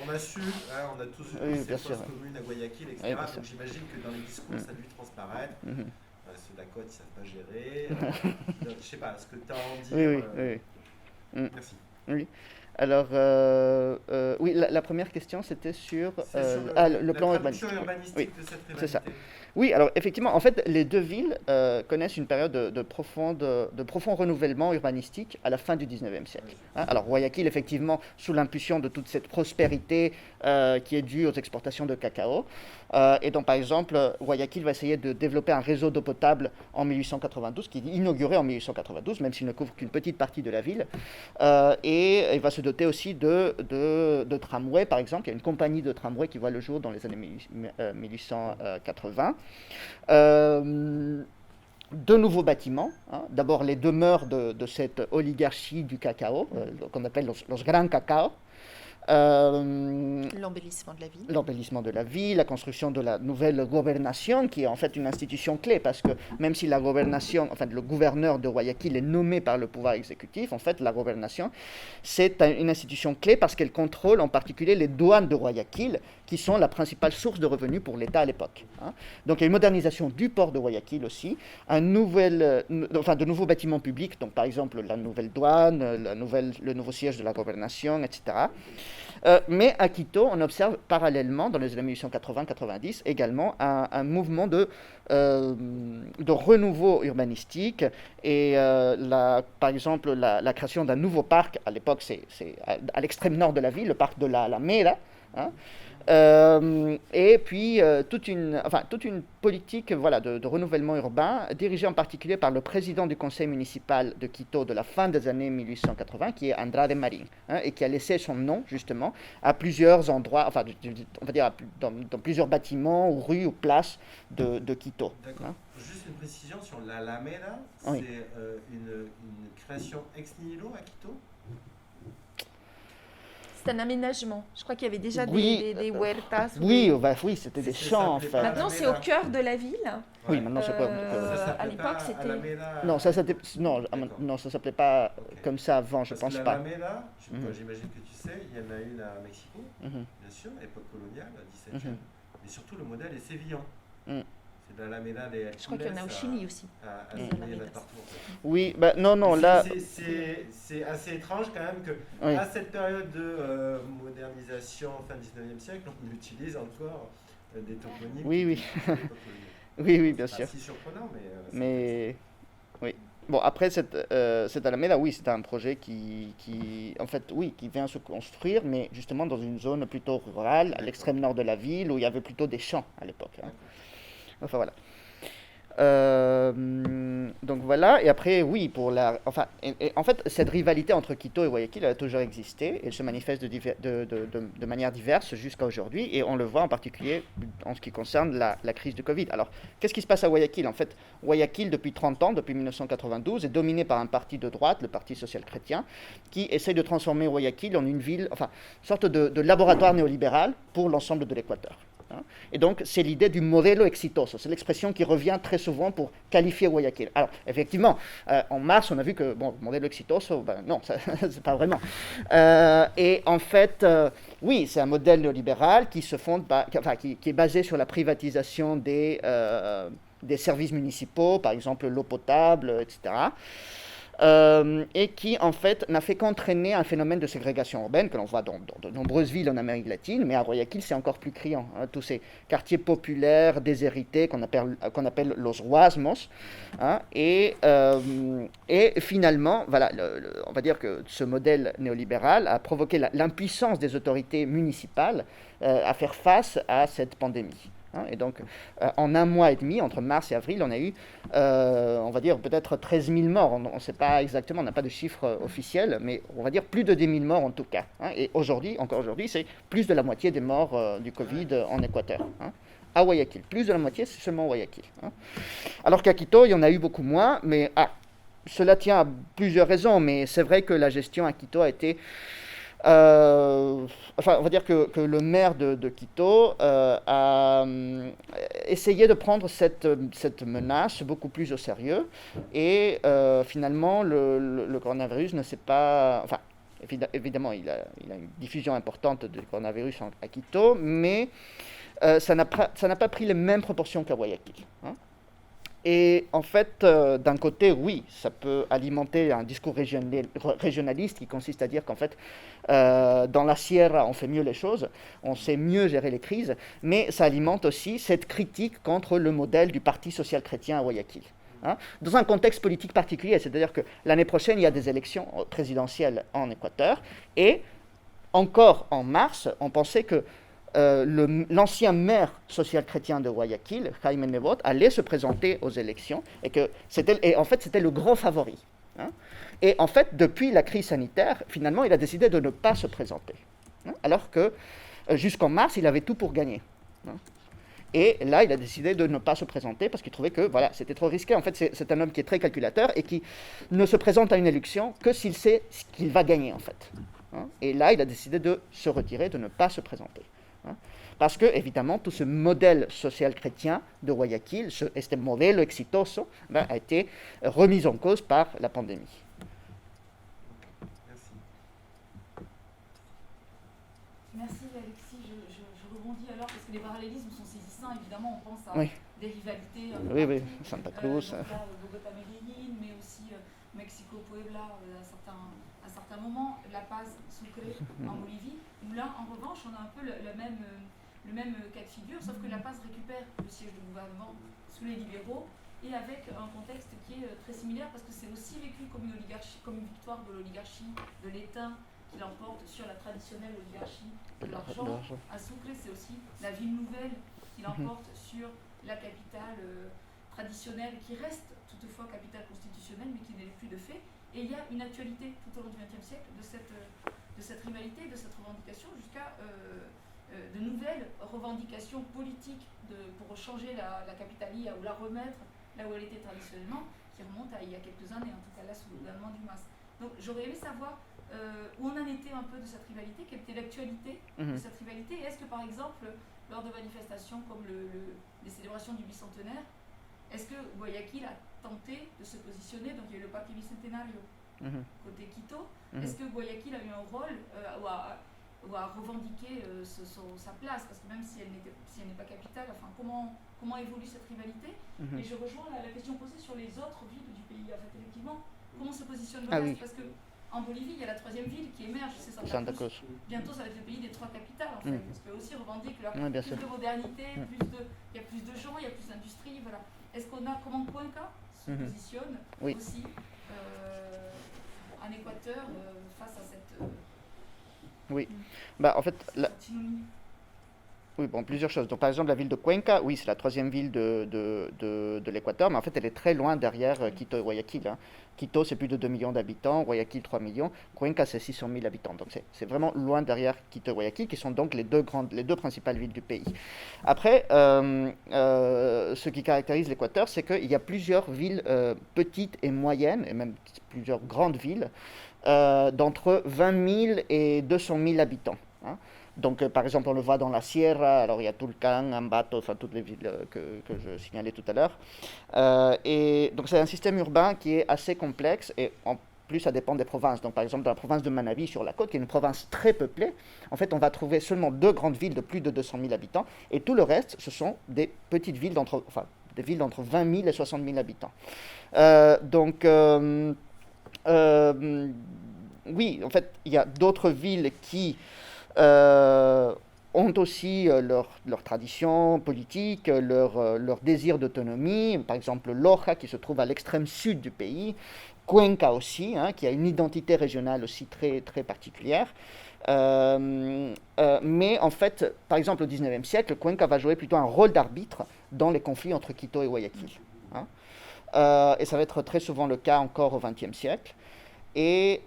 Speaker 4: on a su, on a tous vu ces fosses communes à Guayaquil, etc. Donc j'imagine que dans les discours, ça a dû transparaître. Ceux de la côte, ils ne savent pas gérer. Je ne sais pas, est-ce que tu as à en dire?
Speaker 2: Oui.
Speaker 4: Merci.
Speaker 2: Oui. Alors, oui, la première question, c'était sur,
Speaker 4: C'est sur
Speaker 2: le plan
Speaker 4: la
Speaker 2: urbanistique.
Speaker 4: traduction
Speaker 2: Oui.
Speaker 4: urbanistique
Speaker 2: Oui,
Speaker 4: de cette
Speaker 2: c'est ça.
Speaker 4: rivalité.
Speaker 2: Oui, alors effectivement, en fait, les deux villes connaissent une période de profond renouvellement urbanistique à la fin du 19e siècle. Hein. Alors, Guayaquil, effectivement, sous l'impulsion de toute cette prospérité qui est due aux exportations de cacao. Et donc, par exemple, Guayaquil va essayer de développer un réseau d'eau potable en 1892, qui est inauguré en 1892, même s'il ne couvre qu'une petite partie de la ville. Et il va se doter aussi de tramways, par exemple. Il y a une compagnie de tramways qui voit le jour dans les années 1880. De nouveaux bâtiments, hein. D'abord les demeures de cette oligarchie du cacao, qu'on appelle los Gran Cacao.
Speaker 1: L'embellissement de la ville.
Speaker 2: L'embellissement de la ville, la construction de la nouvelle gouvernation, qui est en fait une institution clé, parce que même si la gouvernation, enfin le gouverneur de Guayaquil est nommé par le pouvoir exécutif, en fait la gouvernation, c'est une institution clé parce qu'elle contrôle en particulier les douanes de Guayaquil, qui sont la principale source de revenus pour l'État à l'époque. Hein. Donc il y a une modernisation du port de Guayaquil aussi, de nouveaux bâtiments publics, donc par exemple la nouvelle douane, le nouveau siège de la gouvernation, etc. Mais à Quito, on observe parallèlement, dans les années 1880-90, également un mouvement de renouveau urbanistique. Et par exemple, la création d'un nouveau parc, à l'époque, c'est à l'extrême nord de la ville, le parc de la Alameda. Hein. Et puis toute une politique de renouvellement urbain dirigée en particulier par le président du conseil municipal de Quito de la fin des années 1880 qui est Andrade Marín, hein, et qui a laissé son nom justement à plusieurs endroits, on va dire dans plusieurs bâtiments ou rues ou places de Quito.
Speaker 4: D'accord.
Speaker 2: Hein.
Speaker 4: Juste une précision sur l'Alameda,
Speaker 2: Oui.
Speaker 4: c'est une création ex nihilo à Quito?
Speaker 1: C'est un aménagement. Je crois qu'il y avait déjà
Speaker 2: Oui,
Speaker 1: des huertas.
Speaker 2: Oui, c'était des
Speaker 4: C'est
Speaker 2: champs en
Speaker 4: ça,
Speaker 2: fait.
Speaker 1: Maintenant, c'est au cœur de la ville.
Speaker 2: Oui, maintenant c'est quoi
Speaker 4: Ça s'appelait
Speaker 1: à l'époque,
Speaker 4: pas
Speaker 1: c'était-
Speaker 4: Alameda.
Speaker 2: Non, ça s'appelait pas
Speaker 4: Ok.
Speaker 2: comme ça avant, je
Speaker 4: Parce
Speaker 2: pense
Speaker 4: que
Speaker 2: pas.
Speaker 4: l'Alameda,
Speaker 2: Mhm.
Speaker 4: j'imagine que tu sais, il y en a une à Mexico,
Speaker 2: Mhm.
Speaker 4: bien sûr, à l'époque coloniale, à 17e.
Speaker 2: Mhm.
Speaker 4: Mais surtout, le modèle est sévillan.
Speaker 2: Mhm.
Speaker 4: C'est de l'Alameda des
Speaker 1: Je crois qu'il y en a au Chili aussi.
Speaker 4: À
Speaker 1: Mhm.
Speaker 4: Séville, il y en a partout. En fait.
Speaker 2: Oui, non,
Speaker 4: C'est-
Speaker 2: là,
Speaker 4: c'est assez étrange quand même que
Speaker 2: oui.
Speaker 4: à cette période de modernisation fin 19e siècle, on utilise encore des toponymes.
Speaker 2: Oui,
Speaker 4: qui
Speaker 2: oui.
Speaker 4: étaient de l'époque coloniale.
Speaker 2: Oui, bien
Speaker 4: C'est
Speaker 2: sûr.
Speaker 4: pas si surprenant, mais.
Speaker 2: Mais oui. Bon, après, cette Alameda, oui, c'était un projet qui vient se construire, mais justement dans une zone plutôt rurale, à l'extrême nord de la ville, où il y avait plutôt des champs à l'époque. Hein. Enfin, voilà. Donc voilà, et après, oui, en fait, cette rivalité entre Quito et Guayaquil, elle a toujours existé, elle se manifeste de manière diverse jusqu'à aujourd'hui, et on le voit en particulier en ce qui concerne la crise du Covid. Alors, qu'est-ce qui se passe à Guayaquil? En fait, Guayaquil, depuis 30 ans, depuis 1992, est dominé par un parti de droite, le Parti social-chrétien, qui essaye de transformer Guayaquil en une ville, une sorte de laboratoire néolibéral pour l'ensemble de l'Équateur. Hein. Et donc, c'est l'idée du modelo exitoso. C'est l'expression qui revient très souvent pour qualifier Guayaquil. Alors, effectivement, en mars, on a vu que, bon, modelo exitoso, non, c'est pas vraiment. Et en fait, oui, c'est un modèle néolibéral qui se fonde, qui est basé sur la privatisation des services municipaux, par exemple l'eau potable, etc. Et qui en fait n'a fait qu'entraîner un phénomène de ségrégation urbaine que l'on voit dans de nombreuses villes en Amérique latine, mais à Guayaquil c'est encore plus criant. Hein, tous ces quartiers populaires déshérités qu'on appelle los huasmos, hein, et finalement, voilà, on va dire que ce modèle néolibéral a provoqué l'impuissance des autorités municipales à faire face à cette pandémie. Et donc, en un mois et demi, entre mars et avril, on a eu, on va dire, peut-être 13 000 morts. On ne sait pas exactement, on n'a pas de chiffres officiels, mais on va dire plus de 10 000 morts en tout cas. Et encore aujourd'hui, c'est plus de la moitié des morts du Covid en Équateur. À Guayaquil. Plus de la moitié, c'est seulement Guayaquil. Alors qu'à Quito, il y en a eu beaucoup moins, mais cela tient à plusieurs raisons, mais c'est vrai que la gestion à Quito a été... on va dire que le maire de Quito a essayé de prendre cette menace beaucoup plus au sérieux, et finalement le coronavirus ne s'est pas... évidemment, il a une diffusion importante du coronavirus à Quito, mais ça n'a pas pris les mêmes proportions qu'à Guayaquil. Hein. Et en fait, d'un côté, oui, ça peut alimenter un discours régionaliste qui consiste à dire qu'en fait, dans la Sierra, on fait mieux les choses, on sait mieux gérer les crises, mais ça alimente aussi cette critique contre le modèle du Parti social-chrétien à Guayaquil. Hein, dans un contexte politique particulier, c'est-à-dire que l'année prochaine, il y a des élections présidentielles en Équateur, et encore en mars, on pensait que l'ancien maire social-chrétien de Guayaquil, Jaime Nebot, allait se présenter aux élections et en fait c'était le grand favori. Hein. Et en fait, depuis la crise sanitaire, finalement, il a décidé de ne pas se présenter. Hein, alors que jusqu'en mars, il avait tout pour gagner. Hein. Et là, il a décidé de ne pas se présenter parce qu'il trouvait que voilà, c'était trop risqué. En fait, c'est un homme qui est très calculateur et qui ne se présente à une élection que s'il sait ce qu'il va gagner, en fait. Hein. Et là, il a décidé de se retirer, de ne pas se présenter. Parce que, évidemment, tout ce modèle social chrétien de Guayaquil, este modelo exitoso, a été remis en cause par la pandémie.
Speaker 4: Merci.
Speaker 1: Merci Alexis. Je rebondis alors parce que les parallélismes sont saisissants. Évidemment, on pense à
Speaker 2: Oui.
Speaker 1: des rivalités.
Speaker 2: Oui, Santa Cruz.
Speaker 1: Bogota-Medellín, mais aussi Mexico-Puebla à certains moments, La Paz, Sucre en Bolivie. Où là, en revanche, on a un peu le même cas de figure, sauf que La Paz récupère le siège de gouvernement sous les libéraux et avec un contexte qui est très similaire parce que c'est aussi vécu comme une victoire de l'oligarchie, de l'État qui l'emporte sur la traditionnelle oligarchie de l'argent. À Sucre, c'est aussi la ville nouvelle qui l'emporte sur la capitale traditionnelle qui reste toutefois capitale constitutionnelle mais qui n'est plus de fait. Et il y a une actualité tout au long du XXe siècle de cette rivalité, de cette revendication jusqu'à de nouvelles revendications politiques pour changer la capitale ou la remettre là où elle était traditionnellement, qui remontent à il y a quelques années, en tout cas là sous le gouvernement du MAS. Donc j'aurais aimé savoir où on en était un peu de cette rivalité, quelle était l'actualité de cette rivalité, et est-ce que par exemple, lors de manifestations comme les célébrations du bicentenaire, est-ce que Guayaquil a tenté de se positionner, donc il y a eu le Parti Bicentenario côté Quito, est-ce que Guayaquil a eu un rôle ou a revendiqué sa place, parce que même si elle n'est pas capitale, enfin, comment évolue cette rivalité. Et je rejoins la question posée sur les autres villes du pays. En fait, effectivement, comment se positionne l'Ouest, parce qu'en Bolivie, il y a la troisième ville qui émerge, c'est Santa Cruz. Bientôt, ça va être le pays des trois capitales, en fait, parce qu'eux aussi revendiquent plus de modernité, il y a plus de gens, il y a plus d'industrie, voilà. Est-ce comment Cuenca se positionne aussi en Équateur face à cette...
Speaker 2: Oui, en fait, oui, plusieurs choses. Donc, par exemple, la ville de Cuenca, oui, c'est la troisième ville de l'Équateur, mais en fait, elle est très loin derrière Quito et Guayaquil. Hein. Quito, c'est plus de 2 millions d'habitants, Guayaquil, 3 millions, Cuenca, c'est 600 000 habitants. Donc, c'est vraiment loin derrière Quito et Guayaquil, qui sont donc les deux principales villes du pays. Après, ce qui caractérise l'Équateur, c'est qu'il y a plusieurs villes petites et moyennes, et même plusieurs grandes villes, d'entre 20 000 et 200 000 habitants. Hein. Donc, par exemple, on le voit dans la Sierra, alors il y a Tulcán, Ambato, enfin toutes les villes que je signalais tout à l'heure. Et donc, c'est un système urbain qui est assez complexe et en plus, ça dépend des provinces. Donc, par exemple, dans la province de Manabí, sur la côte, qui est une province très peuplée, en fait, on va trouver seulement 2 grandes villes de plus de 200 000 habitants et tout le reste, ce sont des petites villes des villes d'entre 20 000 et 60 000 habitants. Oui, en fait, il y a d'autres villes qui ont aussi leur tradition politique, leur désir d'autonomie. Par exemple, Loja, qui se trouve à l'extrême sud du pays, Cuenca aussi, hein, qui a une identité régionale aussi très, très particulière. Mais en fait, par exemple, au XIXe siècle, Cuenca va jouer plutôt un rôle d'arbitre dans les conflits entre Quito et Guayaquil. Hein. Et ça va être très souvent le cas encore au XXe siècle. Et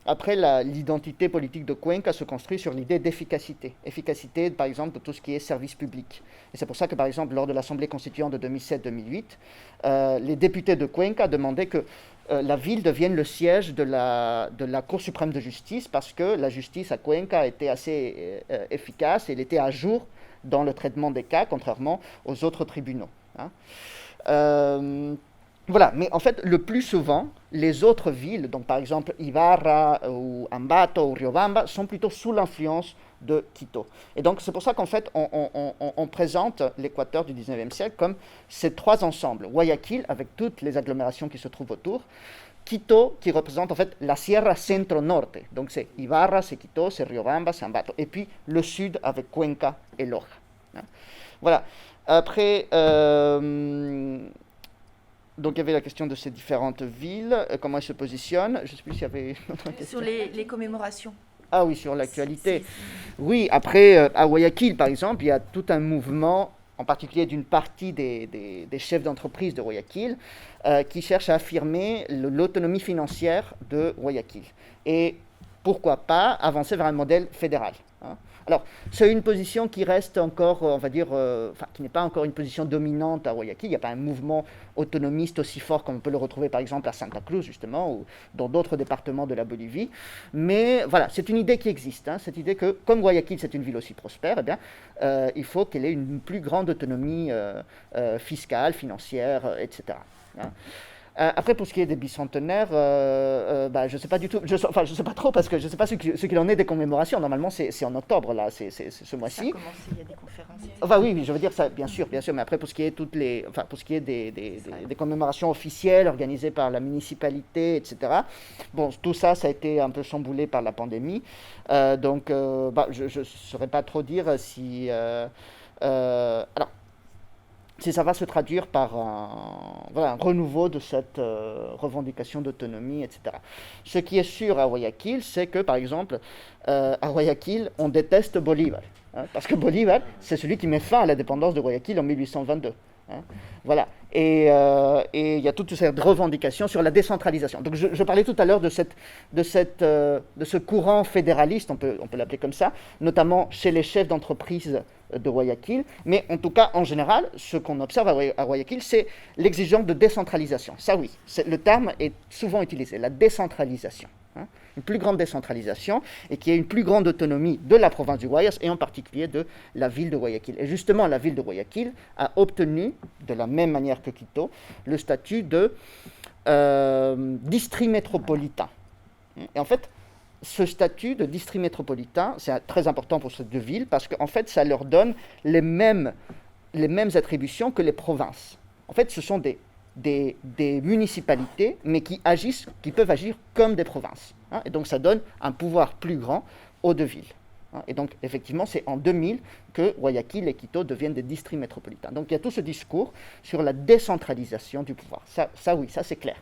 Speaker 2: après, l'identité politique de Cuenca se construit sur l'idée d'efficacité. Efficacité, par exemple, de tout ce qui est service public. Et c'est pour ça que, par exemple, lors de l'Assemblée constituante de 2007-2008, les députés de Cuenca demandaient que la ville devienne le siège de la Cour suprême de justice parce que la justice à Cuenca était assez efficace et elle était à jour dans le traitement des cas, contrairement aux autres tribunaux. Hein. Voilà, mais en fait, le plus souvent, les autres villes, donc par exemple Ibarra ou Ambato ou Riobamba, sont plutôt sous l'influence de Quito. Et donc c'est pour ça qu'en fait, on présente l'Équateur du 19e siècle comme ces trois ensembles. Guayaquil, avec toutes les agglomérations qui se trouvent autour. Quito, qui représente en fait la Sierra Centro-Norte. Donc c'est Ibarra, c'est Quito, c'est Riobamba, c'est Ambato. Et puis le sud avec Cuenca et Loja. Voilà. Après... donc il y avait la question de ces différentes villes, comment elles se positionnent. Je ne sais plus s'il y avait une autre question.
Speaker 1: Sur les commémorations.
Speaker 2: Ah oui, sur l'actualité. Oui, après, à Guayaquil, par exemple, il y a tout un mouvement, en particulier d'une partie des chefs d'entreprise de Guayaquil, qui cherchent à affirmer l'autonomie financière de Guayaquil. Et pourquoi pas avancer vers un modèle fédéral. Alors, c'est une position qui reste encore, on va dire, qui n'est pas encore une position dominante à Guayaquil. Il n'y a pas un mouvement autonomiste aussi fort comme on peut le retrouver par exemple à Santa Cruz, justement, ou dans d'autres départements de la Bolivie. Mais voilà, c'est une idée qui existe. Cette idée que, comme Guayaquil, c'est une ville aussi prospère, eh bien, il faut qu'elle ait une plus grande autonomie fiscale, financière, etc. Après, pour ce qui est des bicentenaires, je ne sais pas du tout, je ne sais pas trop parce que je ne sais pas ce qu'il en est des commémorations. Normalement, c'est en octobre, là, c'est ce mois-ci.
Speaker 1: Ça a commencé, il y a des conférences.
Speaker 2: Enfin, oui, je veux dire ça, bien sûr, mais après, pour ce qui est, pour ce qui est des commémorations officielles organisées par la municipalité, etc., bon, tout ça, ça a été un peu chamboulé par la pandémie. Donc, je ne saurais pas trop dire si... alors, si ça va se traduire par un renouveau de cette revendication d'autonomie, etc. Ce qui est sûr à Guayaquil, c'est que, par exemple, à Guayaquil, on déteste Bolivar. Parce que Bolivar, c'est celui qui met fin à l'indépendance de Guayaquil en 1822. Voilà. Et il y a toute cette revendication sur la décentralisation. Donc je parlais tout à l'heure de ce courant fédéraliste, on peut l'appeler comme ça, notamment chez les chefs d'entreprise de Guayaquil, mais en tout cas, en général, ce qu'on observe à Guayaquil, c'est l'exigence de décentralisation. Ça oui, le terme est souvent utilisé, la décentralisation. Une plus grande décentralisation et qui ait une plus grande autonomie de la province du Guayas et en particulier de la ville de Guayaquil. Et justement, la ville de Guayaquil a obtenu, de la même manière que Quito, le statut de district métropolitain. Et en fait, ce statut de district métropolitain, c'est très important pour ces deux villes parce qu'en fait, ça leur donne les mêmes attributions que les provinces. En fait, ce sont des municipalités, mais qui peuvent agir comme des provinces. Et donc, ça donne un pouvoir plus grand aux deux villes. Et donc, effectivement, c'est en 2000 que Guayaquil et Quito deviennent des districts métropolitains. Donc, il y a tout ce discours sur la décentralisation du pouvoir. Ça oui, ça c'est clair.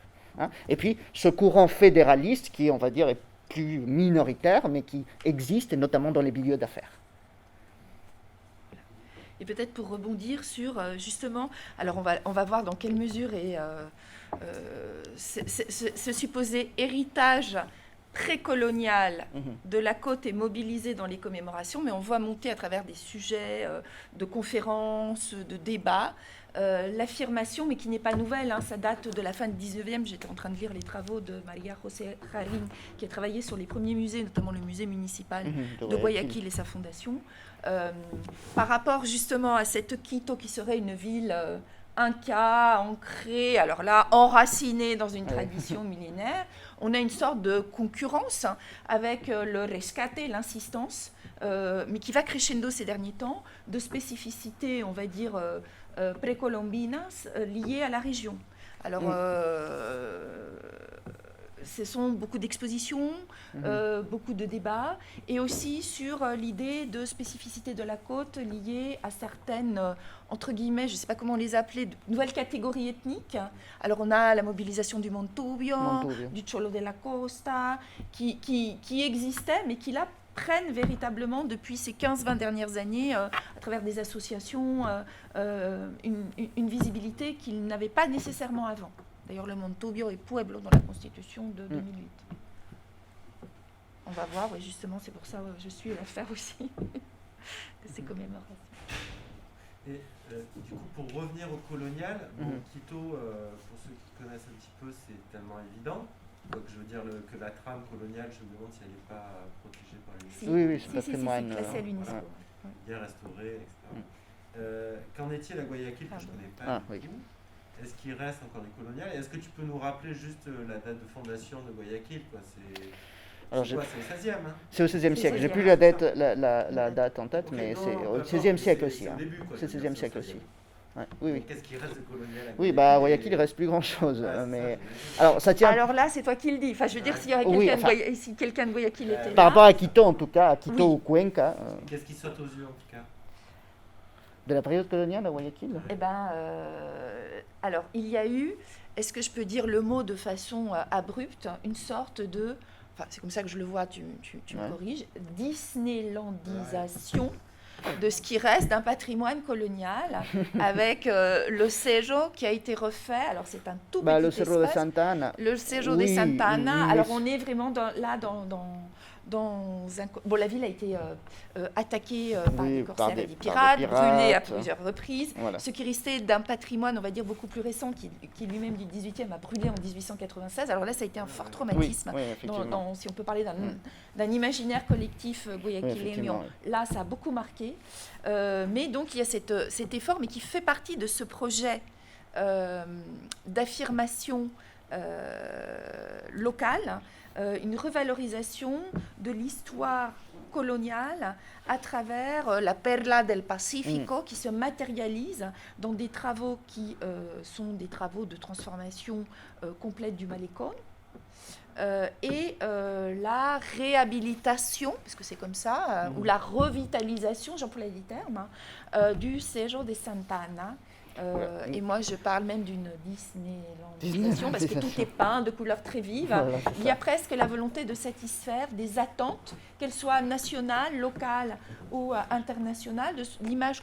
Speaker 2: Et puis, ce courant fédéraliste qui, on va dire, est plus minoritaire, mais qui existe, et notamment dans les milieux d'affaires.
Speaker 1: Et peut-être pour rebondir sur, justement, alors on va voir dans quelle mesure est ce supposé héritage précolonial de la côte est mobilisé dans les commémorations, mais on voit monter à travers des sujets de conférences, de débats, l'affirmation, mais qui n'est pas nouvelle, ça date de la fin du 19e. J'étais en train de lire les travaux de Maria José Jarín, qui a travaillé sur les premiers musées, notamment le musée municipal de Guayaquil et sa fondation, par rapport justement à cette Quito qui serait une ville inca, ancrée, alors là, enracinée dans une tradition millénaire. On a une sorte de concurrence avec le rescate, l'insistance, mais qui va crescendo ces derniers temps, de spécificités, on va dire, précolombinas liées à la région. Alors, ce sont beaucoup d'expositions, beaucoup de débats, et aussi sur l'idée de spécificité de la côte liée à certaines, entre guillemets, je ne sais pas comment les appeler, de nouvelles catégories ethniques. Alors on a la mobilisation du Montubio, du Cholo de la Costa, qui existait, mais qui là prennent véritablement depuis ces 15-20 dernières années, à travers des associations, une visibilité qu'ils n'avaient pas nécessairement avant. D'ailleurs, le Montubio est pueblo dans la Constitution de 2008. On va voir, oui, justement, c'est pour ça que je suis l'affaire aussi de ces commémorations.
Speaker 4: Et du coup, pour revenir au colonial, Quito, pour ceux qui connaissent un petit peu, c'est tellement évident. Donc, je veux dire que la trame coloniale, je me demande si elle n'est pas protégée par l'UNESCO.
Speaker 2: Oui, c'est patrimoine.
Speaker 1: C'est classé à l'UNESCO.
Speaker 4: Bien restaurée, etc. Qu'en est-il à Guayaquil, que je ne connais pas du tout. est-ce qu'il reste encore du colonial? Et est-ce que tu peux nous rappeler juste la date de fondation de Guayaquil, quoi?
Speaker 2: Alors,
Speaker 4: C'est quoi? C'est au 16e, hein?
Speaker 2: C'est au XVIe siècle. J'ai
Speaker 1: 16e,
Speaker 2: plus la date en tête,
Speaker 4: Ok,
Speaker 2: mais
Speaker 4: non,
Speaker 2: c'est
Speaker 4: peu
Speaker 2: au
Speaker 4: importe,
Speaker 2: XVIe
Speaker 4: mais
Speaker 2: siècle aussi.
Speaker 4: c'est au
Speaker 2: Hein.
Speaker 4: début, quoi,
Speaker 2: C'est le XVIe siècle aussi. Ouais, oui, oui.
Speaker 4: Qu'est-ce qui reste de colonial à
Speaker 2: Oui, bah à Guayaquil, il
Speaker 4: Guayaquil?
Speaker 2: reste plus grand-chose.
Speaker 4: Ouais, c'est ça,
Speaker 2: mais
Speaker 4: j'imagine.
Speaker 2: alors, ça tient
Speaker 1: Alors là, c'est toi qui le dis. Enfin, je veux dire, s'il y aurait
Speaker 2: Oui,
Speaker 1: quelqu'un
Speaker 2: enfin,
Speaker 1: si quelqu'un de Guayaquil était
Speaker 2: par
Speaker 1: là.
Speaker 2: rapport à Quito, en tout cas, à Quito
Speaker 1: Oui.
Speaker 2: ou Cuenca,
Speaker 4: Qu'est-ce qui saute aux yeux, en tout cas?
Speaker 2: de la période coloniale à Guayaquil.
Speaker 1: Eh ben, alors, il y a eu, est-ce que je peux dire le mot de façon abrupte, une sorte de, enfin, c'est comme ça que je le vois, tu me
Speaker 2: Ouais.
Speaker 1: corriges, Disneylandisation de ce qui reste d'un patrimoine colonial, avec le Sejo qui a été refait. Alors, c'est un tout
Speaker 2: Bah,
Speaker 1: petit
Speaker 2: le Cerro de
Speaker 1: espace.
Speaker 2: Santa Ana.
Speaker 1: Le Cerro de
Speaker 2: Oui,
Speaker 1: Santa Ana.
Speaker 2: oui,
Speaker 1: Alors,
Speaker 2: mais
Speaker 1: on est vraiment dans un... Bon, la ville a été attaquée par
Speaker 2: Oui,
Speaker 1: des corsaires
Speaker 2: par
Speaker 1: et
Speaker 2: des
Speaker 1: des pirates,
Speaker 2: pirates.
Speaker 1: brûlée à plusieurs reprises.
Speaker 2: Voilà.
Speaker 1: Ce qui restait d'un patrimoine, on va dire, beaucoup plus récent, qui lui-même du 18e a brûlé en 1896. Alors là, ça a été un fort
Speaker 2: Oui,
Speaker 1: traumatisme.
Speaker 2: oui, effectivement.
Speaker 1: Si on peut parler d'un imaginaire collectif guayaquilien,
Speaker 2: effectivement,
Speaker 1: là, ça a beaucoup marqué. Mais donc, il y a cet effort, mais qui fait partie de ce projet d'affirmation locale, une revalorisation de l'histoire coloniale à travers la Perla del Pacifico qui se matérialise dans des travaux qui sont des travaux de transformation complète du Malecón. Et la réhabilitation, parce que c'est comme ça, ou la revitalisation, j'emploie les termes, du Cerro de Santa Ana. Et moi, je parle même d'une Disneylandisation parce que tout est peint de couleurs très vives.
Speaker 2: Voilà, c'est
Speaker 1: Il y a
Speaker 2: ça.
Speaker 1: presque la volonté de satisfaire des attentes, qu'elles soient nationales, locales ou internationales, de l'image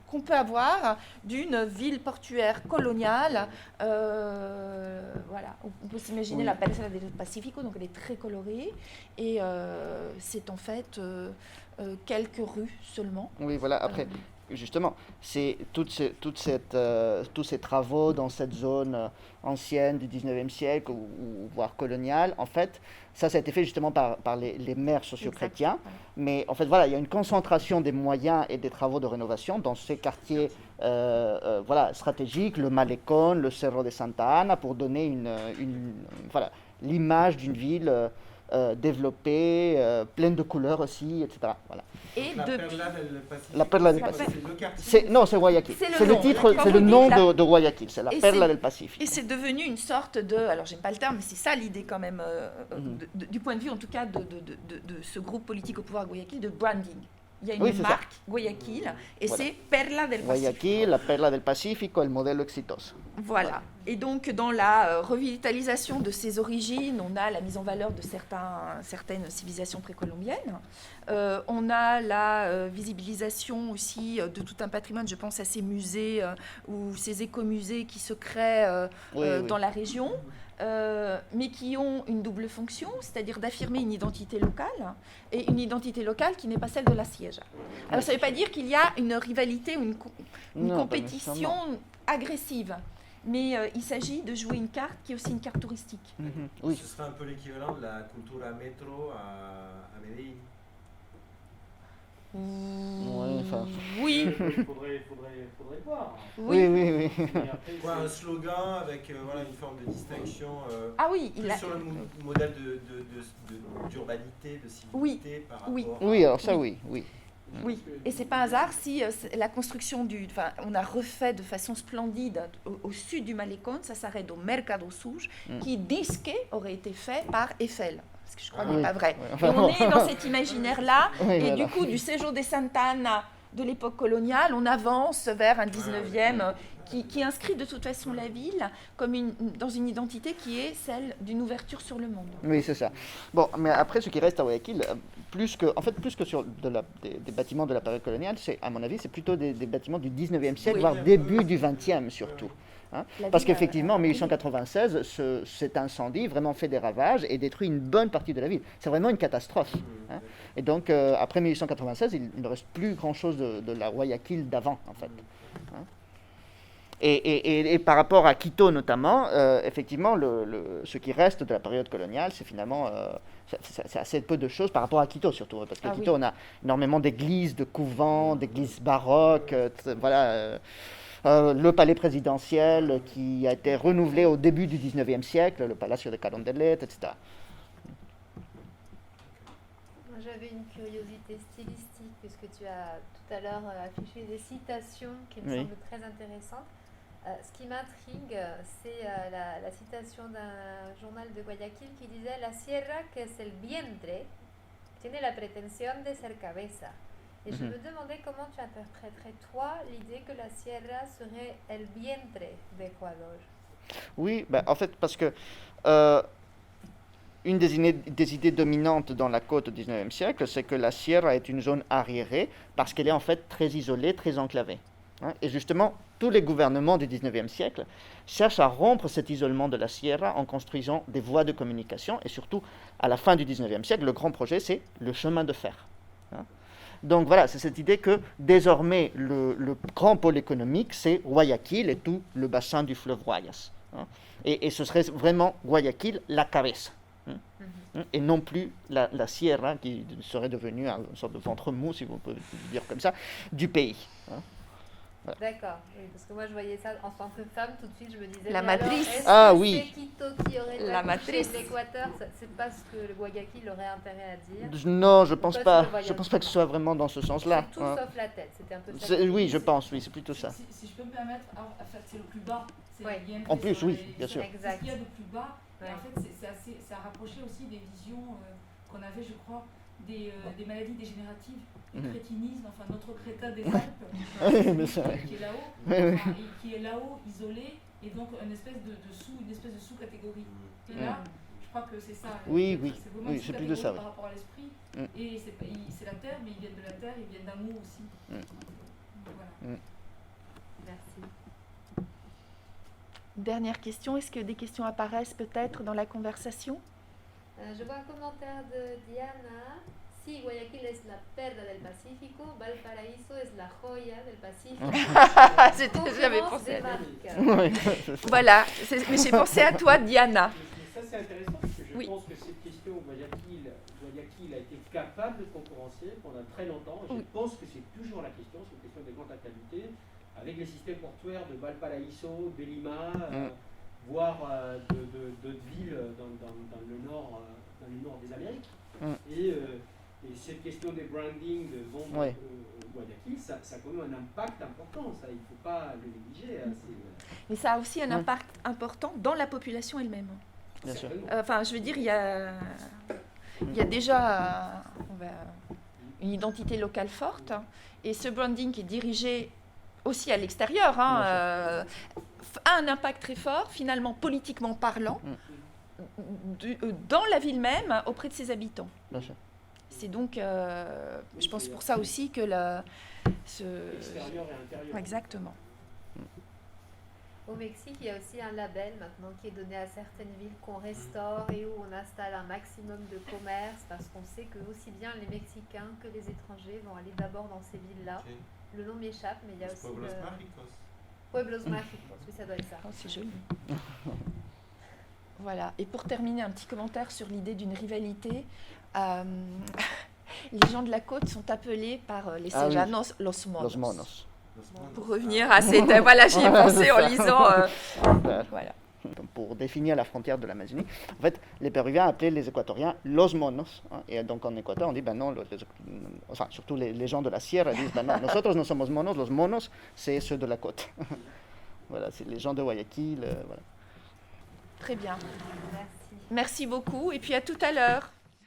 Speaker 1: qu'on peut avoir d'une ville portuaire coloniale. Voilà, on peut s'imaginer
Speaker 2: Oui.
Speaker 1: la Perla del Pacifico, donc elle est très colorée, et c'est en fait quelques rues seulement.
Speaker 2: Oui, voilà. Après, justement, c'est tous ces travaux dans cette zone ancienne du 19e siècle ou voire coloniale, en fait, ça a été fait justement par les maires socio-chrétiens.
Speaker 1: Exact.
Speaker 2: Mais en fait, voilà, il y a une concentration des moyens et des travaux de rénovation dans ces quartiers voilà, stratégiques, le Malecón, le Cerro de Santa Ana, pour donner voilà, l'image d'une ville développée, pleine de couleurs aussi, etc. Voilà.
Speaker 1: Et
Speaker 4: La
Speaker 1: depuis...
Speaker 4: Perla del Pacifico,
Speaker 2: La Perla del
Speaker 4: c'est quoi?
Speaker 1: Pacifico.
Speaker 4: C'est le quartier?
Speaker 2: Non, c'est Guayaquil.
Speaker 1: C'est le
Speaker 2: C'est le
Speaker 1: nom.
Speaker 2: titre,
Speaker 1: Quand
Speaker 2: c'est le
Speaker 1: vous
Speaker 2: nom
Speaker 1: dites la-
Speaker 2: de Guayaquil. C'est la
Speaker 1: Et
Speaker 2: Perla
Speaker 1: c'est-
Speaker 2: del Pacifique.
Speaker 1: Et c'est devenu une sorte de, alors j'aime pas le terme, mais c'est ça l'idée quand même, du point de vue en tout cas de ce groupe politique au pouvoir à Guayaquil, de branding. Il y a une
Speaker 2: Oui, c'est ça.
Speaker 1: marque, Guayaquil, et
Speaker 2: Voilà.
Speaker 1: c'est Perla del Pacifico.
Speaker 2: Guayaquil, la Perla del Pacifico, el modelo exitoso.
Speaker 1: Voilà. Et donc, dans la revitalisation de ses origines, on a la mise en valeur de certaines civilisations précolombiennes. On a la visibilisation aussi de tout un patrimoine. Je pense à ces musées ou ces écomusées qui se créent
Speaker 2: Oui, oui.
Speaker 1: dans la région, mais qui ont une double fonction, c'est-à-dire d'affirmer une identité locale, et une identité locale qui n'est pas celle de la siège. Alors, ça ne veut pas dire qu'il y a une rivalité ou une
Speaker 2: Non, pas
Speaker 1: compétition
Speaker 2: nécessairement.
Speaker 1: agressive. Mais il s'agit de jouer une carte qui est aussi une carte touristique.
Speaker 2: Mhm. Oui.
Speaker 4: Ce serait un peu l'équivalent de la cultura metro à Medellín.
Speaker 2: Ouais, enfin.
Speaker 1: Oui,
Speaker 3: Il faudrait voir.
Speaker 2: Oui,
Speaker 1: oui.
Speaker 2: oui, oui.
Speaker 3: Mais après,
Speaker 4: Quoi, un
Speaker 3: c'est-
Speaker 4: slogan avec voilà, une forme de distinction
Speaker 1: Ah oui,
Speaker 4: plus
Speaker 1: il a...
Speaker 4: sur le modèle d'urbanité, de civilité par rapport
Speaker 1: oui.
Speaker 2: Oui, alors ça, oui, oui.
Speaker 1: Oui, et c'est pas un hasard si la construction on a refait de façon splendide au sud du Malecón, ça s'arrête au Mercado Suj, qui disque aurait été fait par Eiffel. Parce que je crois que
Speaker 2: Oui.
Speaker 1: n'est pas vrai.
Speaker 2: Ouais,
Speaker 1: Et
Speaker 2: enfin,
Speaker 1: on
Speaker 2: bon.
Speaker 1: est dans cet imaginaire-là,
Speaker 2: Oui,
Speaker 1: et
Speaker 2: voilà.
Speaker 1: du coup, du Cerro de Santa Ana de l'époque coloniale, on avance vers un 19e qui inscrit de toute façon la ville comme dans une identité qui est celle d'une ouverture sur le monde.
Speaker 2: Oui, c'est ça. Bon, mais après, ce qui reste à Guayaquil, plus que sur des bâtiments de la période coloniale, à mon avis, c'est plutôt des bâtiments du 19e siècle,
Speaker 1: Oui.
Speaker 2: voire début du 20e surtout. Hein.
Speaker 1: La
Speaker 2: Parce
Speaker 1: ville,
Speaker 2: qu'effectivement, en 1896, cet incendie vraiment fait des ravages et détruit une bonne partie de la ville. C'est vraiment une catastrophe. Hein. Et donc, après 1896, il ne reste plus grand-chose de la Guayaquil d'avant, en fait. Hein. Et par rapport à Quito notamment, effectivement, ce qui reste de la période coloniale, c'est finalement c'est assez peu de choses par rapport à Quito surtout, parce que Quito,
Speaker 1: oui.
Speaker 2: on a énormément d'églises, de couvents, d'églises baroques, voilà. Le palais présidentiel qui a été renouvelé au début du 19e siècle, le Palacio de Carondelet, etc.
Speaker 5: Moi, j'avais une curiosité stylistique, puisque tu as tout à l'heure affiché des citations qui me
Speaker 2: Oui.
Speaker 5: semblent très intéressantes. Ce qui m'intrigue, c'est la citation d'un journal de Guayaquil qui disait « La sierra, que es el vientre, tiene la pretensión de ser cabeza ». Et je me demandais comment tu interpréterais, toi, l'idée que la sierra serait el vientre d'Équateur.
Speaker 2: Oui, ben, en fait, parce que une des idées dominantes dans la côte au 19e siècle, c'est que la sierra est une zone arriérée parce qu'elle est en fait très isolée, très enclavée. Hein. Et justement, tous les gouvernements du 19e siècle cherchent à rompre cet isolement de la sierra en construisant des voies de communication. Et surtout, à la fin du 19e siècle, le grand projet, c'est le chemin de fer. Hein. Donc voilà, c'est cette idée que désormais, le grand pôle économique, c'est Guayaquil et tout le bassin du fleuve Guayas. Hein. Et ce serait vraiment Guayaquil, la cabeza. Et non plus la sierra qui serait devenue une sorte de ventre mou, si vous pouvez dire comme ça, du pays. Hein.
Speaker 5: Voilà. D'accord, oui, parce que moi je voyais ça en tant que femme, tout de suite je me disais...
Speaker 1: La
Speaker 5: mais alors,
Speaker 1: matrice.
Speaker 5: est-ce
Speaker 2: Ah
Speaker 5: que
Speaker 2: oui.
Speaker 5: c'est Quito qui aurait
Speaker 1: La
Speaker 5: accouché
Speaker 1: matrice.
Speaker 5: de l'Équateur, c'est pas ce que le Guayaquil aurait intérêt à dire.
Speaker 2: Non, je pense
Speaker 5: Pourquoi
Speaker 2: pas.
Speaker 5: tu le voyais
Speaker 2: Je pense pas que ce soit vraiment dans ce sens-là.
Speaker 5: C'est tout
Speaker 2: Hein.
Speaker 5: sauf la tête, c'était un peu ça.
Speaker 2: Oui, je pense, oui, c'est plutôt ça.
Speaker 6: Si je peux me permettre, alors, en fait, c'est le plus bas. C'est
Speaker 5: Ouais.
Speaker 6: il y a une
Speaker 2: En plus,
Speaker 6: sur
Speaker 2: oui,
Speaker 6: les-
Speaker 2: bien sûr.
Speaker 6: C'est ce
Speaker 5: Exact.
Speaker 6: qu'il y a de plus bas. Et
Speaker 5: Ouais.
Speaker 6: en fait, ça a rapproché aussi des visions qu'on avait, je crois, des maladies dégénératives, du crétinisme, enfin notre crétin des Alpes,
Speaker 2: Mais c'est vrai.
Speaker 6: qui est là-haut,
Speaker 2: Oui, oui.
Speaker 6: enfin, et qui est là-haut, isolé, et donc une espèce de sous-catégorie. Et là, je crois que c'est ça.
Speaker 2: Oui, oui.
Speaker 6: C'est vraiment
Speaker 2: Oui,
Speaker 6: une
Speaker 2: c'est plus de ça,
Speaker 6: sous-catégorie
Speaker 2: oui.
Speaker 6: par rapport à l'esprit.
Speaker 2: Mm.
Speaker 6: Et c'est la terre, mais ils viennent de la terre, ils viennent d'amour aussi.
Speaker 2: Mm.
Speaker 6: Voilà.
Speaker 5: Merci.
Speaker 1: Dernière question, est-ce que des questions apparaissent peut-être dans la conversation?
Speaker 5: Je vois un commentaire de Diana. Si Guayaquil es la perla del Pacífico, Valparaíso es la joya del Pacífico.
Speaker 1: J'avais
Speaker 5: Conférence
Speaker 1: pensé
Speaker 5: des
Speaker 1: à
Speaker 5: marques.
Speaker 2: Oui, c'est ça.
Speaker 1: Voilà, mais j'ai pensé à toi, Diana.
Speaker 3: Mais ça, c'est intéressant parce que je
Speaker 1: Oui.
Speaker 3: pense que cette question, Guayaquil a été capable de concurrencer pendant très longtemps. Je
Speaker 1: Oui.
Speaker 3: pense que c'est toujours la question, c'est une question des grandes activités, avec les systèmes portuaires de Valparaíso, de Lima, voire d'autres villes dans le nord des Amériques. Et cette question des branding de vendre
Speaker 2: Ouais.
Speaker 3: Guayaquil, ça a quand même un impact important, ça, il ne faut pas le négliger. Hein,
Speaker 1: Mais ça a aussi un
Speaker 2: Ouais.
Speaker 1: impact important dans la population elle-même.
Speaker 2: Bien sûr.
Speaker 3: certainement.
Speaker 1: Enfin, je veux dire, il y a déjà une identité locale forte, hein, et ce branding qui est dirigé aussi à l'extérieur hein, a un impact très fort, finalement politiquement parlant, dans la ville même, auprès de ses habitants.
Speaker 2: Bien sûr.
Speaker 1: C'est donc, je pense pour ça aussi que
Speaker 3: Extérieur et intérieur.
Speaker 1: Exactement.
Speaker 5: Au Mexique, il y a aussi un label maintenant qui est donné à certaines villes qu'on restaure et où on installe un maximum de commerce parce qu'on sait que aussi bien les Mexicains que les étrangers vont aller d'abord dans ces villes-là.
Speaker 4: Ok.
Speaker 5: Le nom m'échappe, mais il y a
Speaker 4: Los
Speaker 5: aussi
Speaker 4: Pueblos
Speaker 5: le...
Speaker 4: Mágicos.
Speaker 5: Pueblos Mágicos, oui, ça doit être ça.
Speaker 1: Oh, c'est joli. Voilà. Et pour terminer, un petit commentaire sur l'idée d'une rivalité. Les gens de la côte sont appelés par les
Speaker 2: Ah oui.
Speaker 1: Serranos los Monos.
Speaker 2: Los monos.
Speaker 4: Los Monos.
Speaker 1: Pour revenir à cette... voilà, j'y ai pensé en lisant... voilà.
Speaker 2: Pour définir la frontière de l'Amazonie, en fait, les Péruviens appelaient les Équatoriens los monos. Hein, et donc en Équateur, on dit, ben non, enfin, surtout les gens de la sierra disent, ben non, nosotros no somos monos, los monos, c'est ceux de la côte. Voilà, c'est les gens de Guayaquil. Voilà.
Speaker 1: Très bien.
Speaker 5: Merci.
Speaker 1: Merci beaucoup et puis à tout à l'heure.